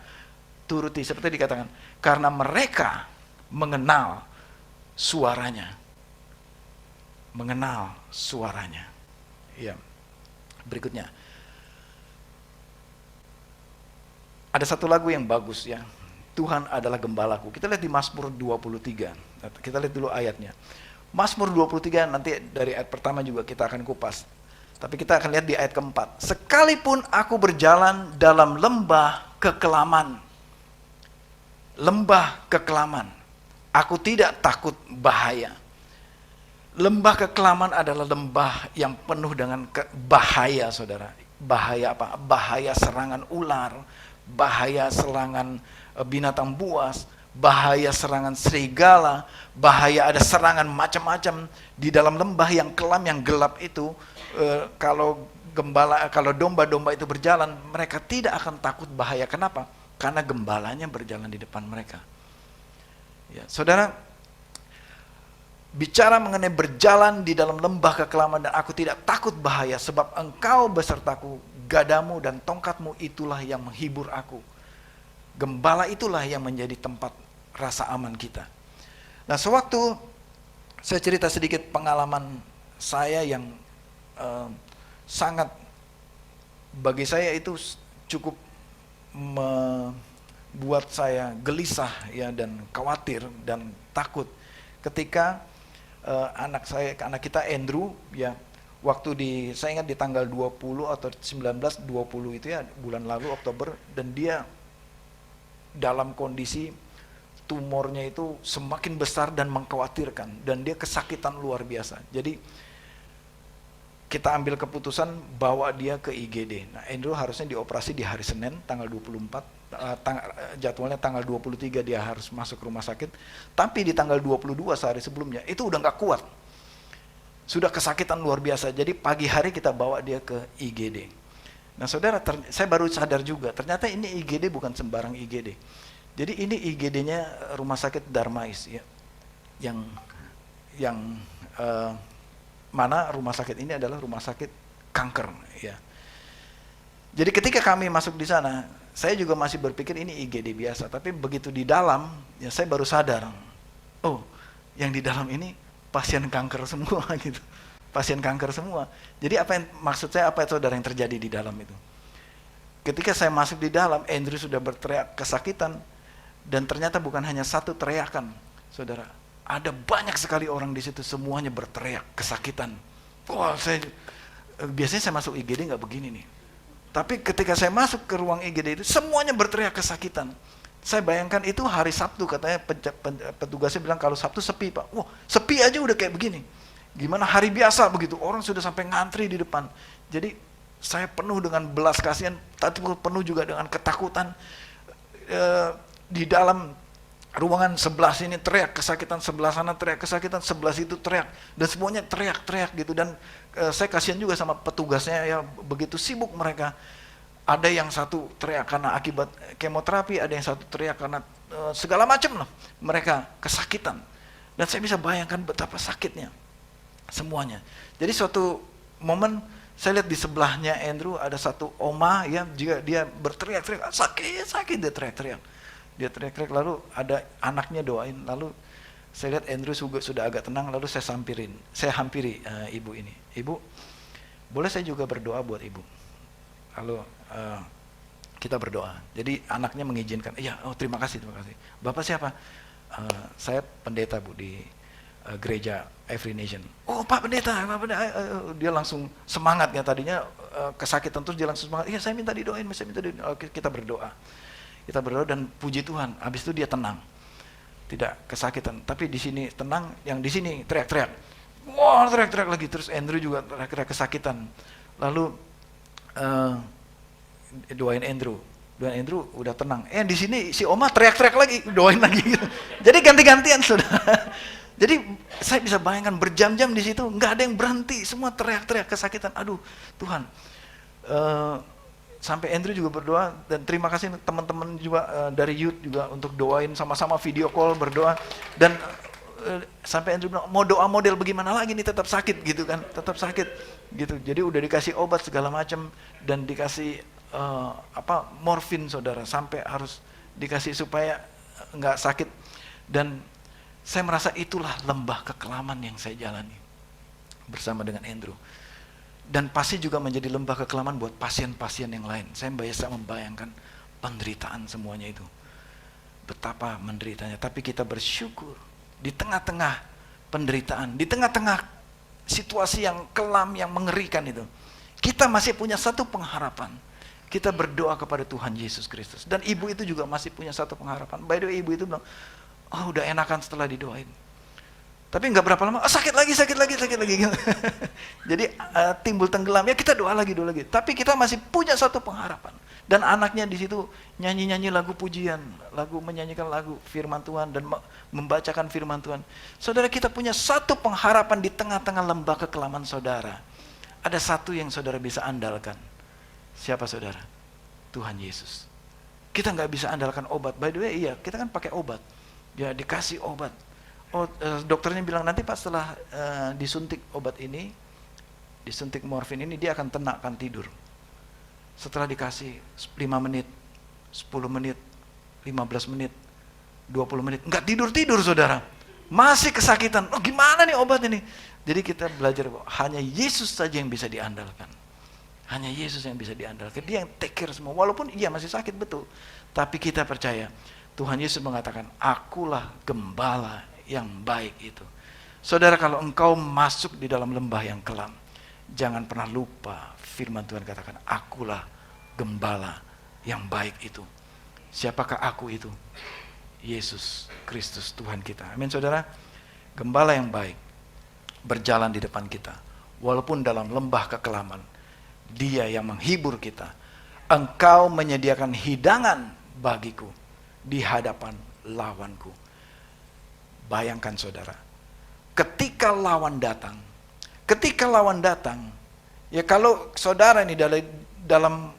turuti. Seperti dikatakan, karena mereka mengenal suaranya. Mengenal suaranya. Ya. Berikutnya. Ada satu lagu yang bagus ya. Tuhan adalah gembalaku. Kita lihat di Mazmur 23. Kita lihat dulu ayatnya. Mazmur 23 nanti dari ayat pertama juga kita akan kupas. Tapi kita akan lihat di ayat keempat. Sekalipun aku berjalan dalam lembah kekelaman. Lembah kekelaman. Aku tidak takut bahaya. Lembah kekelaman adalah lembah yang penuh dengan bahaya, saudara. Bahaya apa? Bahaya serangan ular. Bahaya serangan binatang buas, bahaya serangan serigala, bahaya ada serangan macam-macam di dalam lembah yang kelam, yang gelap itu. Kalau domba-domba itu berjalan, mereka tidak akan takut bahaya. Kenapa? Karena gembalanya berjalan di depan mereka. Ya, saudara, bicara mengenai berjalan di dalam lembah kekelaman dan aku tidak takut bahaya, sebab engkau besertaku, gadamu dan tongkatmu itulah yang menghibur aku. Gembala itulah yang menjadi tempat rasa aman kita. Nah, sewaktu saya cerita sedikit pengalaman saya yang sangat bagi saya itu cukup membuat saya gelisah ya, dan khawatir dan takut ketika anak kita Andrew ya, waktu saya ingat di tanggal 20 atau 19-20 itu ya, bulan lalu Oktober, dan dia dalam kondisi tumornya itu semakin besar dan mengkhawatirkan, dan dia kesakitan luar biasa. Jadi kita ambil keputusan bawa dia ke IGD. Nah, Andrew harusnya dioperasi di hari Senin tanggal 24, jadwalnya tanggal 23 dia harus masuk rumah sakit, tapi di tanggal 22 sehari sebelumnya itu udah nggak kuat, sudah kesakitan luar biasa. Jadi pagi hari kita bawa dia ke IGD. Nah, saudara, saya baru sadar juga, ternyata ini IGD bukan sembarang IGD. Jadi ini IGD-nya Rumah Sakit Darmais ya, yang mana rumah sakit ini adalah rumah sakit kanker ya. Jadi ketika kami masuk di sana, saya juga masih berpikir ini IGD biasa, tapi begitu di dalam ya saya baru sadar, oh, yang di dalam ini pasien kanker semua gitu. Pasien kanker semua. Jadi maksud saya apa itu, saudara, yang terjadi di dalam itu? Ketika saya masuk di dalam, Andrew sudah berteriak kesakitan, dan ternyata bukan hanya satu teriakan, saudara. Ada banyak sekali orang di situ, semuanya berteriak kesakitan. Wah, biasanya saya masuk IGD nggak begini nih. Tapi ketika saya masuk ke ruang IGD itu, semuanya berteriak kesakitan. Saya bayangkan itu hari Sabtu, katanya petugasnya bilang kalau Sabtu sepi Pak. Wah, sepi aja udah kayak begini. Gimana hari biasa begitu, orang sudah sampai ngantri di depan. Jadi saya penuh dengan belas kasihan, tapi penuh juga dengan ketakutan. Di dalam ruangan sebelah sini teriak kesakitan, sebelah sana teriak kesakitan, sebelah situ teriak. Dan semuanya teriak-teriak gitu. Dan saya kasihan juga sama petugasnya, ya begitu sibuk mereka. Ada yang satu teriak karena akibat kemoterapi, ada yang satu teriak karena segala macam lah. Mereka kesakitan. Dan saya bisa bayangkan betapa sakitnya semuanya. Jadi suatu momen saya lihat di sebelahnya Andrew ada satu oma ya, juga dia berteriak-teriak, sakit dia teriak-teriak. Dia teriak-teriak, lalu ada anaknya doain, lalu saya lihat Andrew sudah agak tenang, lalu saya hampiri ibu ini. Ibu, boleh saya juga berdoa buat ibu? Lalu kita berdoa. Jadi anaknya mengizinkan. Iya, oh terima kasih. Bapak siapa? Saya pendeta Bu di gereja Every Nation. Oh Pak Pendeta. Dia langsung semangat ya, tadinya kesakitan terus dia langsung semangat. Iya saya minta didoain, Oke, kita berdoa. Kita berdoa dan puji Tuhan. Habis itu dia tenang, tidak kesakitan. Tapi di sini tenang, yang di sini teriak-teriak. Wah teriak-teriak lagi. Terus Andrew juga teriak-teriak kesakitan. Lalu doain Andrew udah tenang. Di sini si Oma teriak-teriak lagi, doain lagi gitu. Jadi ganti-gantian saudara. Jadi saya bisa bayangkan berjam-jam di situ, nggak ada yang berhenti, semua teriak-teriak kesakitan. Aduh Tuhan. Sampai Andrew juga berdoa, dan terima kasih teman-teman juga dari youth juga untuk doain, sama-sama video call berdoa. Dan sampai Andrew bilang, mau doa model bagaimana lagi nih, tetap sakit gitu kan, tetap sakit gitu. Jadi udah dikasih obat segala macam dan dikasih morfin saudara, sampai harus dikasih supaya nggak sakit. Dan saya merasa itulah lembah kekelaman yang saya jalani bersama dengan Andrew. Dan pasti juga menjadi lembah kekelaman buat pasien-pasien yang lain. Saya biasa membayangkan penderitaan semuanya itu, betapa menderitanya. Tapi kita bersyukur di tengah-tengah penderitaan, di tengah-tengah situasi yang kelam, yang mengerikan itu, kita masih punya satu pengharapan. Kita berdoa kepada Tuhan Yesus Kristus. Dan ibu itu juga masih punya satu pengharapan. By the way, ibu itu bilang, oh udah enakan setelah didoain. Tapi nggak berapa lama, sakit lagi. Jadi timbul tenggelam, ya kita doa lagi. Tapi kita masih punya satu pengharapan. Dan anaknya di situ nyanyi-nyanyi lagu pujian, menyanyikan lagu firman Tuhan dan membacakan firman Tuhan. Saudara, kita punya satu pengharapan di tengah-tengah lembah kekelaman saudara. Ada satu yang saudara bisa andalkan. Siapa saudara? Tuhan Yesus. Kita nggak bisa andalkan obat. By the way, iya, kita kan pakai obat. Ya dikasih obat. Dokternya bilang nanti Pak setelah disuntik obat ini, disuntik morfin ini, dia akan tenang, akan tidur. Setelah dikasih 5 menit, 10 menit, 15 menit, 20 menit, nggak tidur saudara. Masih kesakitan. Oh gimana nih obat ini? Jadi kita belajar bahwa hanya Yesus saja yang bisa diandalkan. Hanya Yesus yang bisa diandalkan. Dia yang take care semua. Walaupun iya masih sakit betul. Tapi kita percaya Tuhan Yesus mengatakan, akulah gembala yang baik itu. Saudara, kalau engkau masuk di dalam lembah yang kelam, jangan pernah lupa firman Tuhan katakan, akulah gembala yang baik itu. Siapakah aku itu? Yesus Kristus Tuhan kita. Amin saudara. Gembala yang baik berjalan di depan kita. Walaupun dalam lembah kekelaman, Dia yang menghibur kita. Engkau menyediakan hidangan bagiku di hadapan lawanku. Bayangkan saudara, ketika lawan datang, ya kalau saudara ini dalam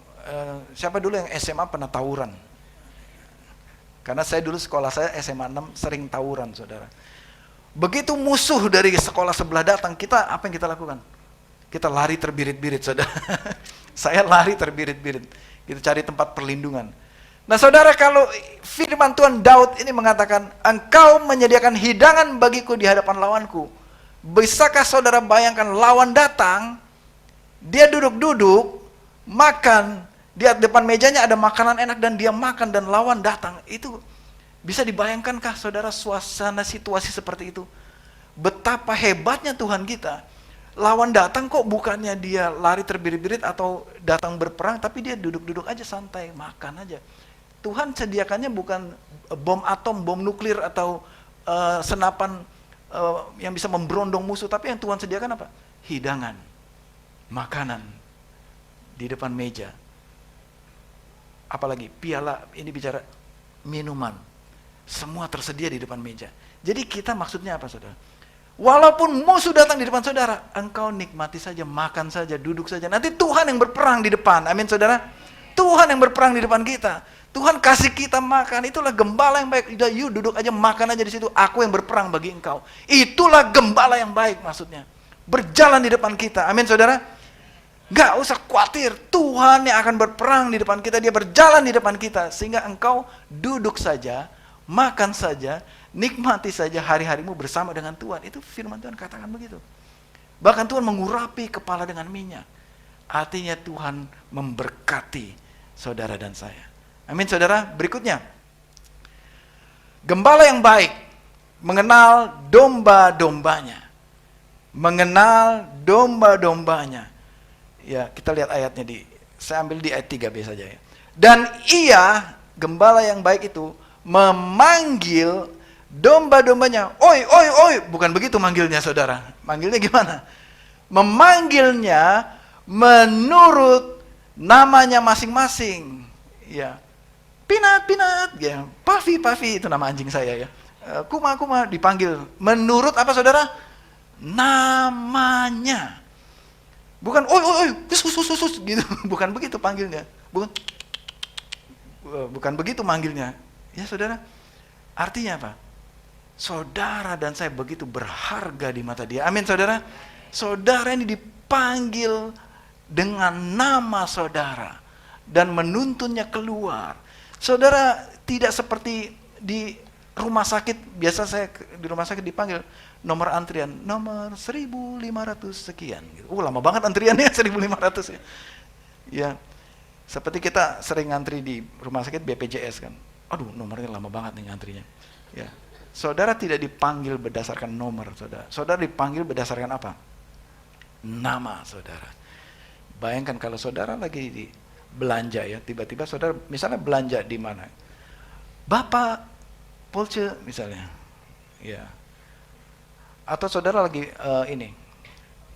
siapa dulu yang SMA pernah tawuran? Karena saya dulu sekolah saya SMA 6 sering tawuran saudara. Begitu musuh dari sekolah sebelah datang, apa yang kita lakukan? Kita lari terbirit-birit saudara. Saya lari terbirit-birit. Kita cari tempat perlindungan. Nah saudara, kalau firman Tuhan Daud ini mengatakan, engkau menyediakan hidangan bagiku di hadapan lawanku. Bisakah saudara bayangkan lawan datang, dia duduk-duduk, makan, di depan mejanya ada makanan enak dan dia makan dan lawan datang. Itu bisa dibayangkankah saudara suasana situasi seperti itu? Betapa hebatnya Tuhan kita. lawan datang kok bukannya dia lari terbirit-birit atau datang berperang, tapi dia duduk-duduk aja santai, makan aja. Tuhan sediakannya bukan bom atom, bom nuklir atau senapan yang bisa memberondong musuh, tapi yang Tuhan sediakan apa? Hidangan, makanan di depan meja. Apalagi piala, ini bicara minuman. Semua tersedia di depan meja. Jadi kita maksudnya apa, saudara? Walaupun musuh datang di depan saudara, engkau nikmati saja, makan saja, duduk saja. Nanti Tuhan yang berperang di depan. Amin, saudara. Tuhan yang berperang di depan kita. Tuhan kasih kita makan. Itulah gembala yang baik. Udah, yuk duduk aja, makan aja di situ. Aku yang berperang bagi engkau. Itulah gembala yang baik maksudnya. Berjalan di depan kita. Amin, saudara. Gak usah khawatir, Tuhan yang akan berperang di depan kita, dia berjalan di depan kita, sehingga engkau duduk saja, makan saja, nikmati saja hari-harimu bersama dengan Tuhan. Itu firman Tuhan katakan begitu. Bahkan Tuhan mengurapi kepala dengan minyak. Artinya Tuhan memberkati saudara dan saya. Amin, saudara. Berikutnya, gembala yang baik mengenal domba-dombanya. Mengenal domba-dombanya. Ya, kita lihat ayatnya saya ambil di ayat 3b saja ya. Dan ia, gembala yang baik itu, memanggil domba-dombanya. Oi, oi, oi. Bukan begitu manggilnya, saudara. Manggilnya gimana? Memanggilnya menurut namanya masing-masing. Ya. Pinat, pinat. Ya. Pafi, Pafi. Itu nama anjing saya ya. Kuma, Kuma. Dipanggil. Menurut apa, saudara? Namanya. Bukan, oi, oi, oi, sus, gitu. Bukan begitu panggilnya. Bukan begitu manggilnya. Ya, saudara. Artinya apa? Saudara dan saya begitu berharga di mata dia. Amin, saudara. Saudara ini dipanggil dengan nama saudara. Dan menuntunnya keluar. Saudara tidak seperti di rumah sakit. Biasa saya di rumah sakit dipanggil nomor antrian, nomor 1500 sekian. Lama banget antriannya 1500 ya. Ya, seperti kita sering ngantri di rumah sakit BPJS kan. Aduh, nomornya lama banget nih ngantrinya. Ya. Saudara tidak dipanggil berdasarkan nomor, saudara. Saudara dipanggil berdasarkan apa? Nama saudara. Bayangkan kalau saudara lagi di belanja ya, tiba-tiba saudara misalnya belanja di mana? Bapak Polce misalnya. Ya. Atau saudara lagi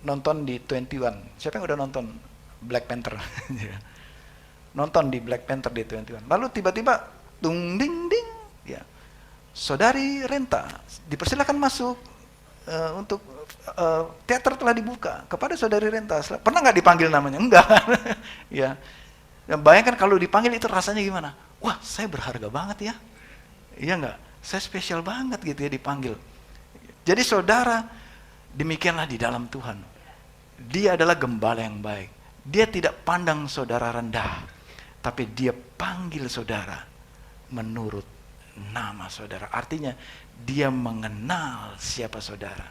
nonton di 21. Siapa yang udah nonton Black Panther? Nonton di Black Panther di 21. Lalu tiba-tiba dung ding ding, ya. Saudari Renta, dipersilakan masuk untuk teater telah dibuka. Kepada saudari Renta, pernah nggak dipanggil namanya? Enggak. Ya. Dan bayangkan kalau dipanggil itu rasanya gimana? Wah, saya berharga banget ya. Iya nggak? Saya spesial banget gitu ya dipanggil. Jadi saudara, demikianlah di dalam Tuhan. Dia adalah gembala yang baik. Dia tidak pandang saudara rendah, tapi dia panggil saudara menurut nama saudara. Artinya, dia mengenal siapa saudara.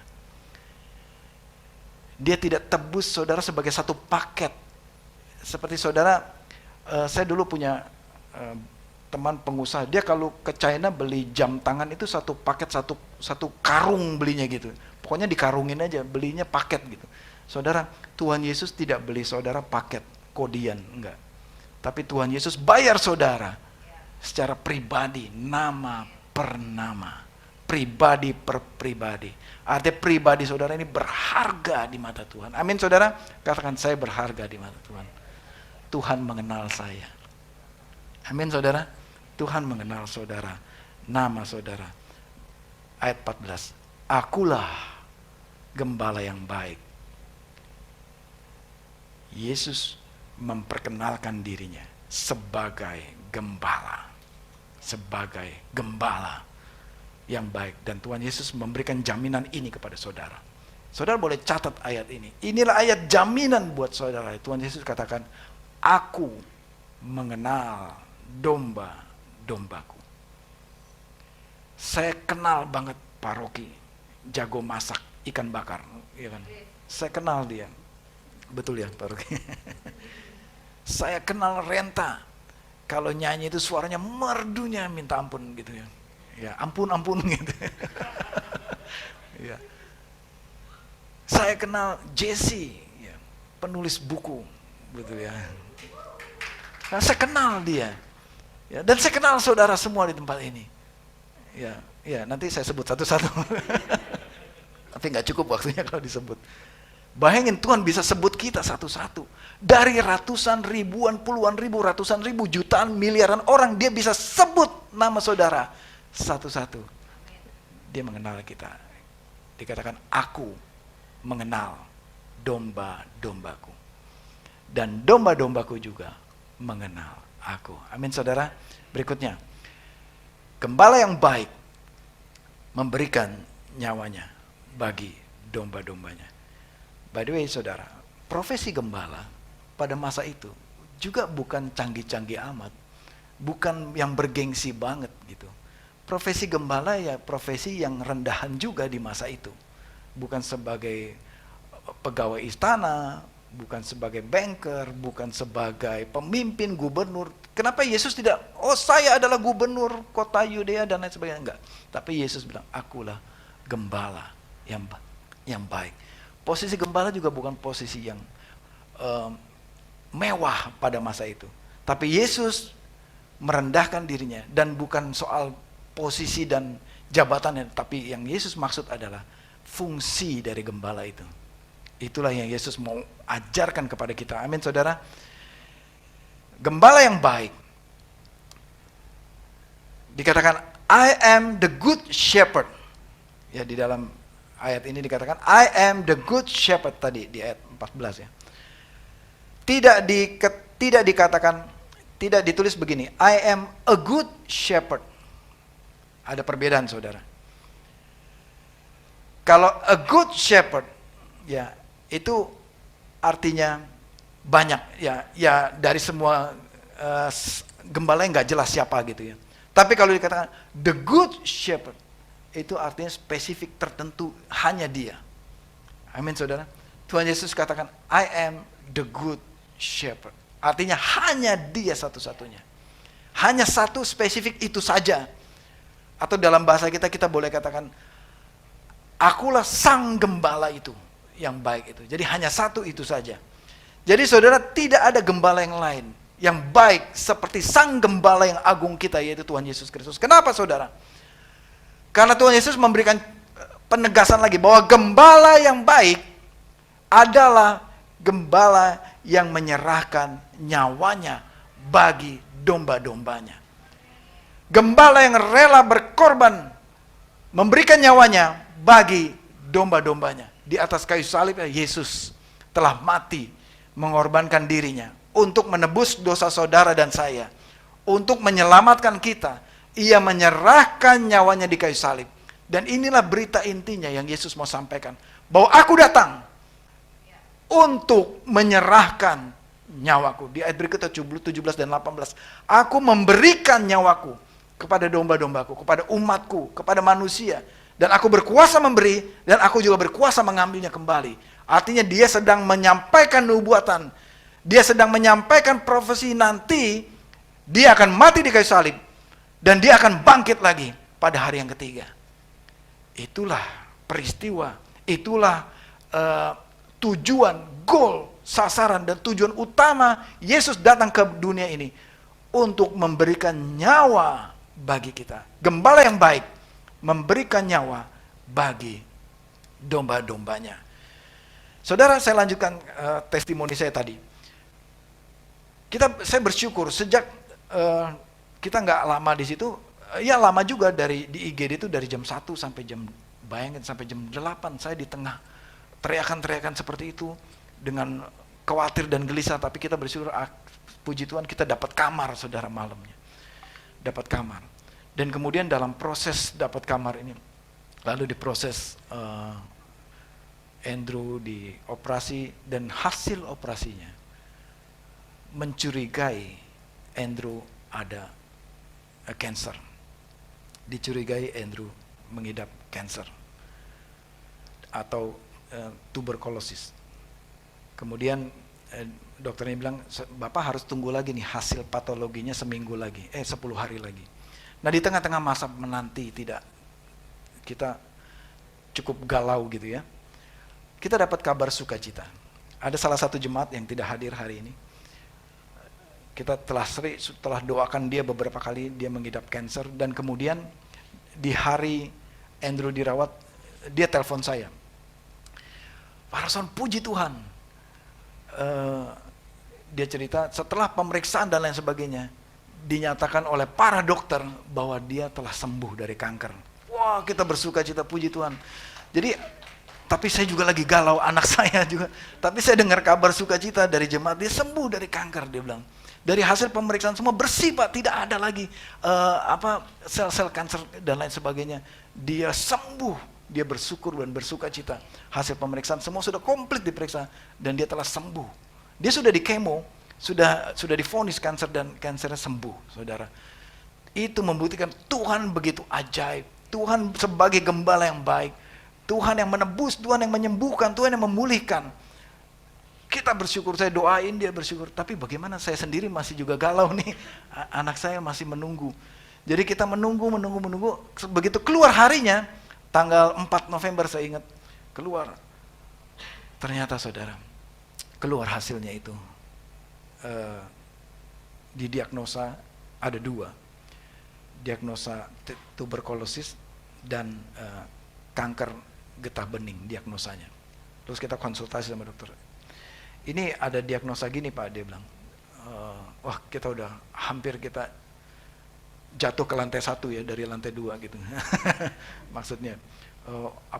Dia tidak tebus saudara sebagai satu paket. Seperti saudara, saya dulu punya teman pengusaha, dia kalau ke China beli jam tangan itu satu paket, satu karung belinya gitu. Pokoknya dikarungin aja, belinya paket gitu. Saudara, Tuhan Yesus tidak beli saudara paket, kodian, enggak. Tapi Tuhan Yesus bayar saudara secara pribadi, nama per nama. Pribadi per pribadi. Artinya pribadi saudara ini berharga di mata Tuhan. Amin, saudara. Katakan, saya berharga di mata Tuhan. Tuhan mengenal saya. Amin, saudara. Tuhan mengenal saudara, nama saudara. Ayat 14. Akulah gembala yang baik. Yesus memperkenalkan dirinya sebagai gembala. Sebagai gembala yang baik. Dan Tuhan Yesus memberikan jaminan ini kepada saudara. Saudara boleh catat ayat ini. Inilah ayat jaminan buat saudara. Tuhan Yesus katakan, aku mengenal domba-dombaku. Saya kenal banget Pak Rocky, jago masak ikan bakar, ya kan? Saya kenal dia, betul ya Pak Rocky. Saya kenal Renta, kalau nyanyi itu suaranya merdunya minta ampun gitu ya. Ya ampun gitu. Ya. Saya kenal Jesse, ya, penulis buku, betul ya. Nah, saya kenal dia, ya, dan saya kenal saudara semua di tempat ini. Ya, nanti saya sebut satu-satu. Tapi nggak cukup waktunya kalau disebut. Bayangin Tuhan bisa sebut kita satu-satu. Dari ratusan, ribuan, puluhan ribu, ratusan ribu, jutaan, miliaran orang, dia bisa sebut nama saudara satu-satu. Dia mengenal kita. Dikatakan, aku mengenal domba-dombaku. Dan domba-dombaku juga mengenal aku. Amin saudara. Berikutnya, gembala yang baik memberikan nyawanya bagi domba-dombanya. By the way saudara, profesi gembala pada masa itu juga bukan canggih-canggih amat, bukan yang bergengsi banget gitu. Profesi gembala ya profesi yang rendahan juga di masa itu. Bukan sebagai pegawai istana, bukan sebagai banker, bukan sebagai pemimpin gubernur. Kenapa Yesus tidak, oh saya adalah gubernur kota Yudea dan lain sebagainya, enggak. Tapi Yesus bilang, akulah gembala yang baik. Posisi gembala juga bukan posisi yang mewah pada masa itu. Tapi Yesus merendahkan dirinya, dan bukan soal posisi dan jabatannya, tapi yang Yesus maksud adalah fungsi dari gembala itu. Itulah yang Yesus mau ajarkan kepada kita. Amin saudara. Gembala yang baik dikatakan, I am the good shepherd. Ya, di dalam ayat ini dikatakan, I am the good shepherd tadi di ayat 14 ya. Tidak dikatakan, tidak ditulis begini, I am a good shepherd. Ada perbedaan saudara. Kalau a good shepherd, ya itu artinya banyak, ya dari semua gembala yang nggak jelas siapa gitu ya. Tapi kalau dikatakan the good shepherd, itu artinya spesifik tertentu, hanya dia. Amin saudara. Tuhan Yesus katakan, I am the good shepherd. Artinya hanya dia satu-satunya. Hanya satu spesifik itu saja. Atau dalam bahasa kita boleh katakan, akulah sang gembala itu, yang baik itu. Jadi hanya satu itu saja. Jadi saudara, tidak ada gembala yang lain yang baik seperti sang gembala yang agung kita, yaitu Tuhan Yesus Kristus. Kenapa saudara? Karena Tuhan Yesus memberikan penegasan lagi bahwa gembala yang baik adalah gembala yang menyerahkan nyawanya bagi domba-dombanya. Gembala yang rela berkorban, memberikan nyawanya bagi domba-dombanya. Di atas kayu salib Yesus telah mati, mengorbankan dirinya untuk menebus dosa saudara dan saya, untuk menyelamatkan kita. Ia menyerahkan nyawanya di kayu salib. Dan inilah berita intinya yang Yesus mau sampaikan, bahwa aku datang untuk menyerahkan nyawaku. Di ayat berikutnya 17 dan 18, aku memberikan nyawaku kepada domba-dombaku, kepada umatku, kepada manusia. Dan aku berkuasa memberi, dan aku juga berkuasa mengambilnya kembali. Artinya dia sedang menyampaikan nubuatan, dia sedang menyampaikan profesi nanti, dia akan mati di kayu salib, dan dia akan bangkit lagi pada hari yang ketiga. Itulah peristiwa, itulah tujuan, goal, sasaran, dan tujuan utama Yesus datang ke dunia ini, untuk memberikan nyawa bagi kita. Gembala yang baik memberikan nyawa bagi domba-dombanya. Saudara, saya lanjutkan testimoni saya tadi. Saya bersyukur sejak kita nggak lama di situ, ya lama juga di IGD itu dari jam 1 sampai bayangin sampai jam 8 saya di tengah teriakan-teriakan seperti itu dengan khawatir dan gelisah, tapi kita bersyukur, puji Tuhan kita dapat kamar saudara malamnya. Dapat kamar. Dan kemudian dalam proses dapat kamar ini, lalu diproses Andrew, dioperasi, dan hasil operasinya mencurigai Andrew ada cancer. Dicurigai Andrew mengidap cancer atau tuberkulosis. Kemudian dokternya bilang, Bapak harus tunggu lagi nih hasil patologinya 10 hari lagi. Nah, di tengah-tengah masa menanti, kita cukup galau gitu ya. kita dapat kabar sukacita. Ada salah satu jemaat yang tidak hadir hari ini. Kita telah doakan dia beberapa kali, dia mengidap kanker, dan kemudian di hari Andrew dirawat, dia telepon saya. Pak Rason, puji Tuhan. Dia cerita setelah pemeriksaan dan lain sebagainya, dinyatakan oleh para dokter bahwa dia telah sembuh dari kanker. Wah, kita bersuka cita, puji Tuhan. Jadi, tapi saya juga lagi galau, anak saya juga. Tapi saya dengar kabar sukacita dari jemaat, dia sembuh dari kanker, dia bilang. Dari hasil pemeriksaan semua bersih Pak, tidak ada lagi sel-sel kanker dan lain sebagainya. Dia sembuh, dia bersyukur dan bersuka cita. Hasil pemeriksaan semua sudah komplit diperiksa dan dia telah sembuh. Dia sudah di kemo, sudah divonis kanker dan kankernya sembuh, saudara. Itu membuktikan Tuhan begitu ajaib. Tuhan sebagai gembala yang baik. Tuhan yang menebus, Tuhan yang menyembuhkan, Tuhan yang memulihkan. Kita bersyukur, saya doain dia bersyukur. Tapi bagaimana saya sendiri masih juga galau nih. Anak saya masih menunggu. Jadi kita menunggu. Begitu keluar harinya, tanggal 4 November saya ingat, keluar. Ternyata saudara, keluar hasilnya itu. Didiagnosa ada 2. Diagnosa tuberkulosis dan kanker getah bening diagnosanya. Terus kita konsultasi sama dokter. Ini ada diagnosa gini Pak, dia bilang. Wah, kita udah hampir kita jatuh ke lantai 1 ya, dari lantai 2 gitu. Maksudnya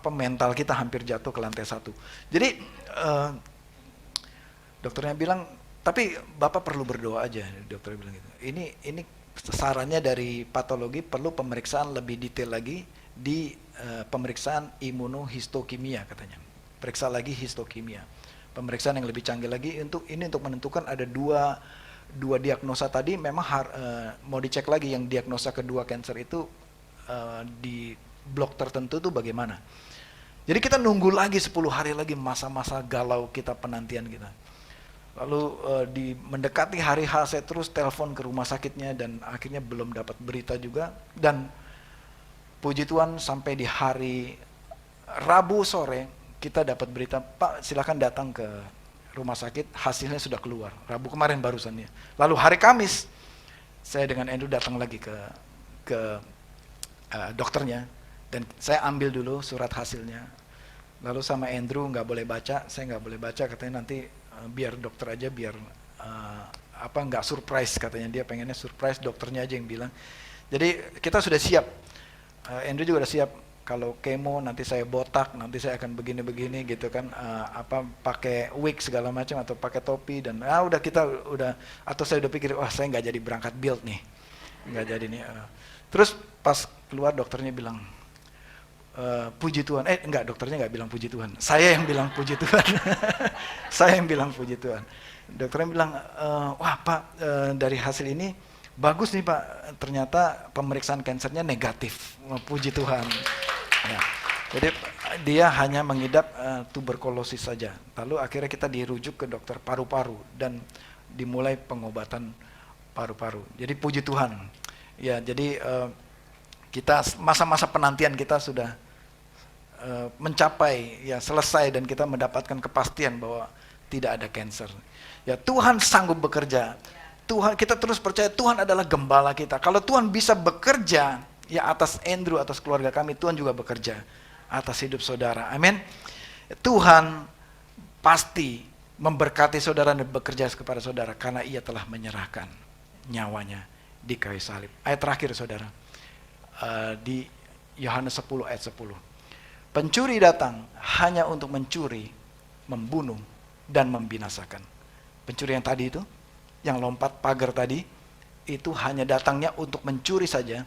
mental kita hampir jatuh ke lantai 1. Jadi dokternya bilang, tapi Bapak perlu berdoa aja, dokternya bilang gitu. Ini sarannya dari patologi perlu pemeriksaan lebih detail lagi di pemeriksaan imunohistokimia katanya. Periksa lagi histokimia. Pemeriksaan yang lebih canggih lagi untuk menentukan ada dua diagnosa tadi memang mau dicek lagi yang diagnosa kedua kanker itu di blok tertentu tuh bagaimana. Jadi kita nunggu lagi 10 hari lagi, masa-masa galau kita, penantian kita. Lalu mendekati hari H saya terus telepon ke rumah sakitnya dan akhirnya belum dapat berita juga. Dan puji Tuhan sampai di hari Rabu sore kita dapat berita, Pak silakan datang ke rumah sakit, hasilnya sudah keluar. Rabu kemarin barusan ya. Lalu hari Kamis saya dengan Andrew datang lagi ke dokternya dan saya ambil dulu surat hasilnya. Lalu sama Andrew nggak boleh baca, saya nggak boleh baca, katanya nanti biar dokter aja, biar nggak surprise, katanya dia pengennya surprise, dokternya aja yang bilang. Jadi kita sudah siap, Andrew juga udah siap. Kalau kemo nanti saya botak, nanti saya akan begini-begini gitu kan, pakai wig segala macam atau pakai topi dan atau saya udah pikir saya nggak jadi berangkat build nih, nggak jadi nih. Terus pas keluar dokternya bilang puji Tuhan, dokternya nggak bilang puji Tuhan, saya yang bilang puji Tuhan, saya yang bilang puji Tuhan. Dokternya bilang wah Pak dari hasil ini bagus nih Pak, ternyata pemeriksaan kankernya negatif, puji Tuhan. Ya. Jadi dia hanya mengidap tuberkulosis saja. Lalu akhirnya kita dirujuk ke dokter paru-paru dan dimulai pengobatan paru-paru. Jadi puji Tuhan. Ya, jadi kita masa-masa penantian kita sudah mencapai, ya selesai, dan kita mendapatkan kepastian bahwa tidak ada kanker. Ya, Tuhan sanggup bekerja. Tuhan, kita terus percaya Tuhan adalah gembala kita. Kalau Tuhan bisa bekerja ya atas Andrew, atas keluarga kami, Tuhan juga bekerja atas hidup saudara. Amin. Tuhan pasti memberkati saudara dan bekerja kepada saudara karena ia telah menyerahkan nyawanya di kayu salib. Ayat terakhir saudara, di Yohanes 10 ayat 10. Pencuri datang hanya untuk mencuri, membunuh, dan membinasakan. Pencuri yang tadi itu, yang lompat pagar tadi, itu hanya datangnya untuk mencuri saja,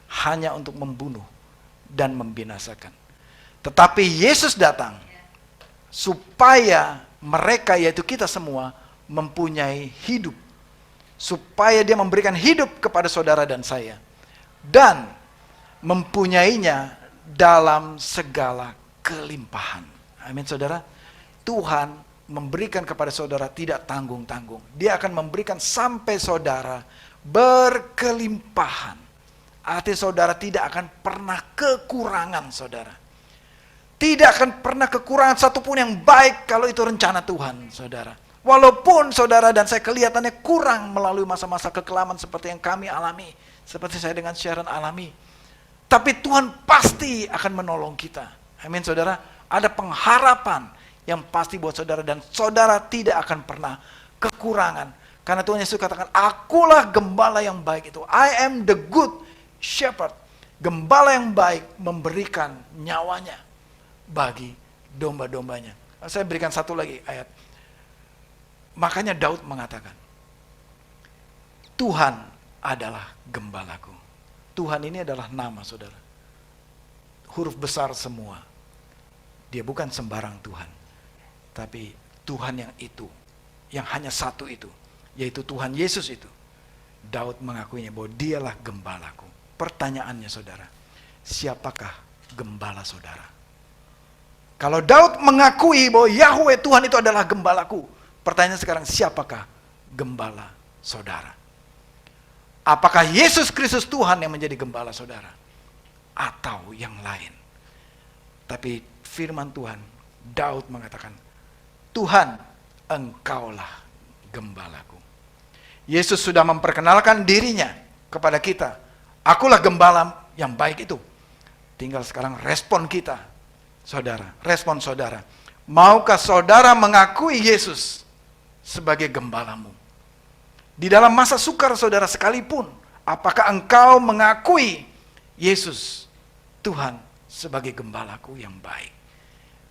hanya untuk membunuh dan membinasakan. Tetapi Yesus datang supaya mereka, yaitu kita semua, mempunyai hidup. Supaya dia memberikan hidup kepada saudara dan saya. Dan mempunyainya dalam segala kelimpahan. Amin saudara. Tuhan memberikan kepada saudara tidak tanggung-tanggung. Dia akan memberikan sampai saudara berkelimpahan. Artinya saudara tidak akan pernah kekurangan saudara. Tidak akan pernah kekurangan satupun yang baik kalau itu rencana Tuhan, saudara. Walaupun saudara dan saya kelihatannya kurang melalui masa-masa kekelaman seperti yang kami alami. Seperti saya dengan Sharon alami. Tapi Tuhan pasti akan menolong kita. Amin saudara. Ada pengharapan yang pasti buat saudara. Dan saudara tidak akan pernah kekurangan. Karena Tuhan Yesus katakan, akulah gembala yang baik itu. I am the good shepherd. Gembala yang baik memberikan nyawanya bagi domba-dombanya. Saya berikan satu lagi ayat. Makanya Daud mengatakan, Tuhan adalah gembalaku. Tuhan ini adalah nama, saudara. Huruf besar semua. Dia bukan sembarang Tuhan. Tapi Tuhan yang itu. Yang hanya satu itu. Yaitu Tuhan Yesus itu. Daud mengakuinya bahwa dialah gembalaku. Pertanyaannya saudara, siapakah gembala saudara? Kalau Daud mengakui bahwa Yahweh Tuhan itu adalah gembalaku. Pertanyaan sekarang, siapakah gembala saudara? Apakah Yesus Kristus Tuhan yang menjadi gembala saudara? Atau yang lain? Tapi firman Tuhan, Daud mengatakan, Tuhan, engkaulah gembalaku. Yesus sudah memperkenalkan dirinya kepada kita. Akulah gembala yang baik itu. Tinggal sekarang respon kita, saudara. Respon saudara. Maukah saudara mengakui Yesus sebagai gembalamu? Di dalam masa sukar saudara sekalipun, apakah engkau mengakui Yesus Tuhan sebagai gembalaku yang baik?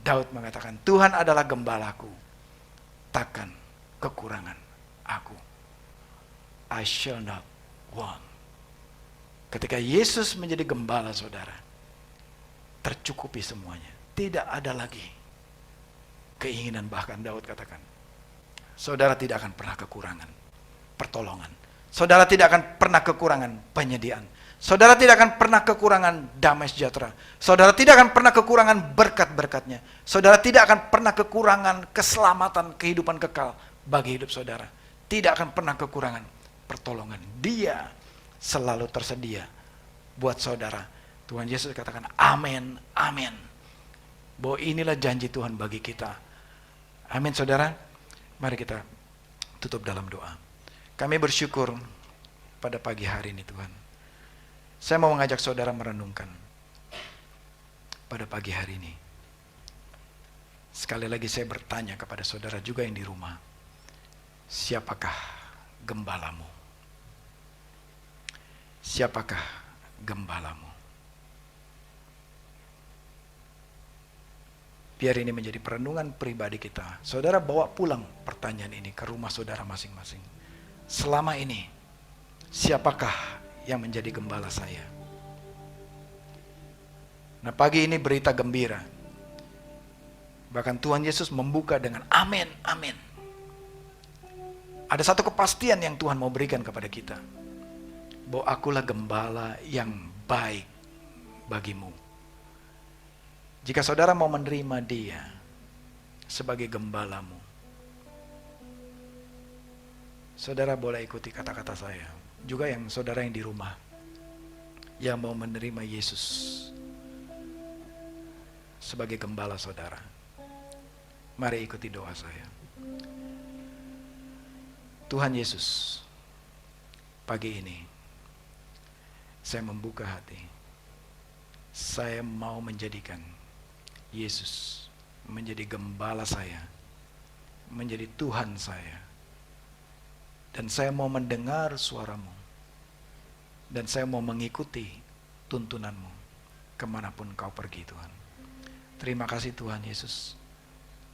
Daud mengatakan, Tuhan adalah gembalaku, takkan kekurangan aku. I shall not want. Ketika Yesus menjadi gembala saudara, tercukupi semuanya. Tidak ada lagi keinginan, bahkan Daud katakan, saudara tidak akan pernah kekurangan pertolongan. Saudara tidak akan pernah kekurangan penyediaan. Saudara tidak akan pernah kekurangan damai sejahtera. Saudara tidak akan pernah kekurangan berkat-berkatnya. Saudara tidak akan pernah kekurangan keselamatan, kehidupan kekal bagi hidup saudara. Tidak akan pernah kekurangan pertolongan. Dia selalu tersedia buat saudara. Tuhan Yesus katakan amin, amin. Bahwa inilah janji Tuhan bagi kita. Amin saudara. Mari kita tutup dalam doa. Kami bersyukur pada pagi hari ini Tuhan. Saya mau mengajak saudara merenungkan pada pagi hari ini. Sekali lagi saya bertanya kepada saudara juga yang di rumah. Siapakah gembalamu? Siapakah gembalamu? Biar ini menjadi perenungan pribadi kita. Saudara bawa pulang pertanyaan ini ke rumah saudara masing-masing. Selama ini, siapakah yang menjadi gembala saya? Nah pagi ini berita gembira. Bahkan Tuhan Yesus membuka dengan amin, amin. Ada satu kepastian yang Tuhan mau berikan kepada kita. Bahwa akulah gembala yang baik bagimu. Jika saudara mau menerima dia sebagai gembalamu, saudara boleh ikuti kata-kata saya. Juga yang saudara yang di rumah, yang mau menerima Yesus sebagai gembala saudara. Mari ikuti doa saya. Tuhan Yesus, pagi ini saya membuka hati. Saya mau menjadikan Yesus menjadi gembala saya, menjadi Tuhan saya. Dan saya mau mendengar suaramu. Dan saya mau mengikuti tuntunanmu kemanapun kau pergi Tuhan. Terima kasih Tuhan Yesus.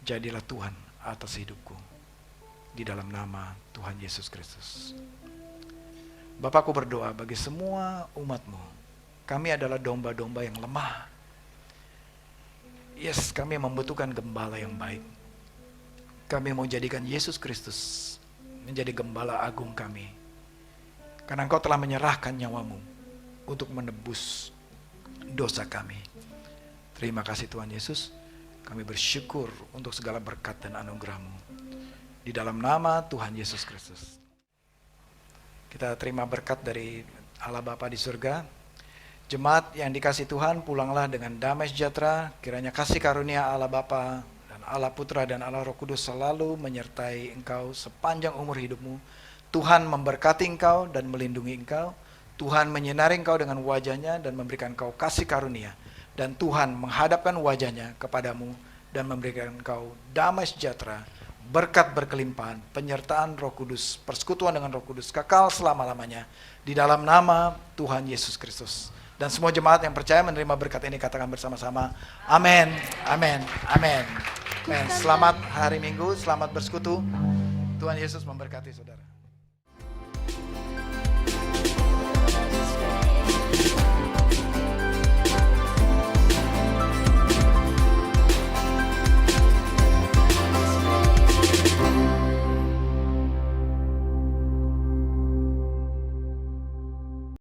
Jadilah Tuhan atas hidupku. Di dalam nama Tuhan Yesus Kristus. Bapakku berdoa bagi semua umatmu. Kami adalah domba-domba yang lemah. Yes, kami membutuhkan gembala yang baik. Kami mau jadikan Yesus Kristus menjadi gembala agung kami. Karena Engkau telah menyerahkan nyawamu untuk menebus dosa kami. Terima kasih Tuhan Yesus. Kami bersyukur untuk segala berkat dan anugerah-Mu. Di dalam nama Tuhan Yesus Kristus. Kita terima berkat dari Allah Bapa di surga. Jemaat yang dikasih Tuhan, pulanglah dengan damai sejahtera. Kiranya kasih karunia Allah Bapa dan Allah Putra dan Allah Roh Kudus selalu menyertai engkau sepanjang umur hidupmu. Tuhan memberkati engkau dan melindungi engkau. Tuhan menyinari engkau dengan wajahnya dan memberikan engkau kasih karunia. Dan Tuhan menghadapkan wajahnya kepadamu dan memberikan engkau damai sejahtera, berkat berkelimpahan, penyertaan Roh Kudus, persekutuan dengan Roh Kudus, kekal selama-lamanya. Di dalam nama Tuhan Yesus Kristus. Dan semua jemaat yang percaya menerima berkat ini katakan bersama-sama, amin, amin, amin. Amin. Selamat hari Minggu, selamat bersekutu. Tuhan Yesus memberkati saudara.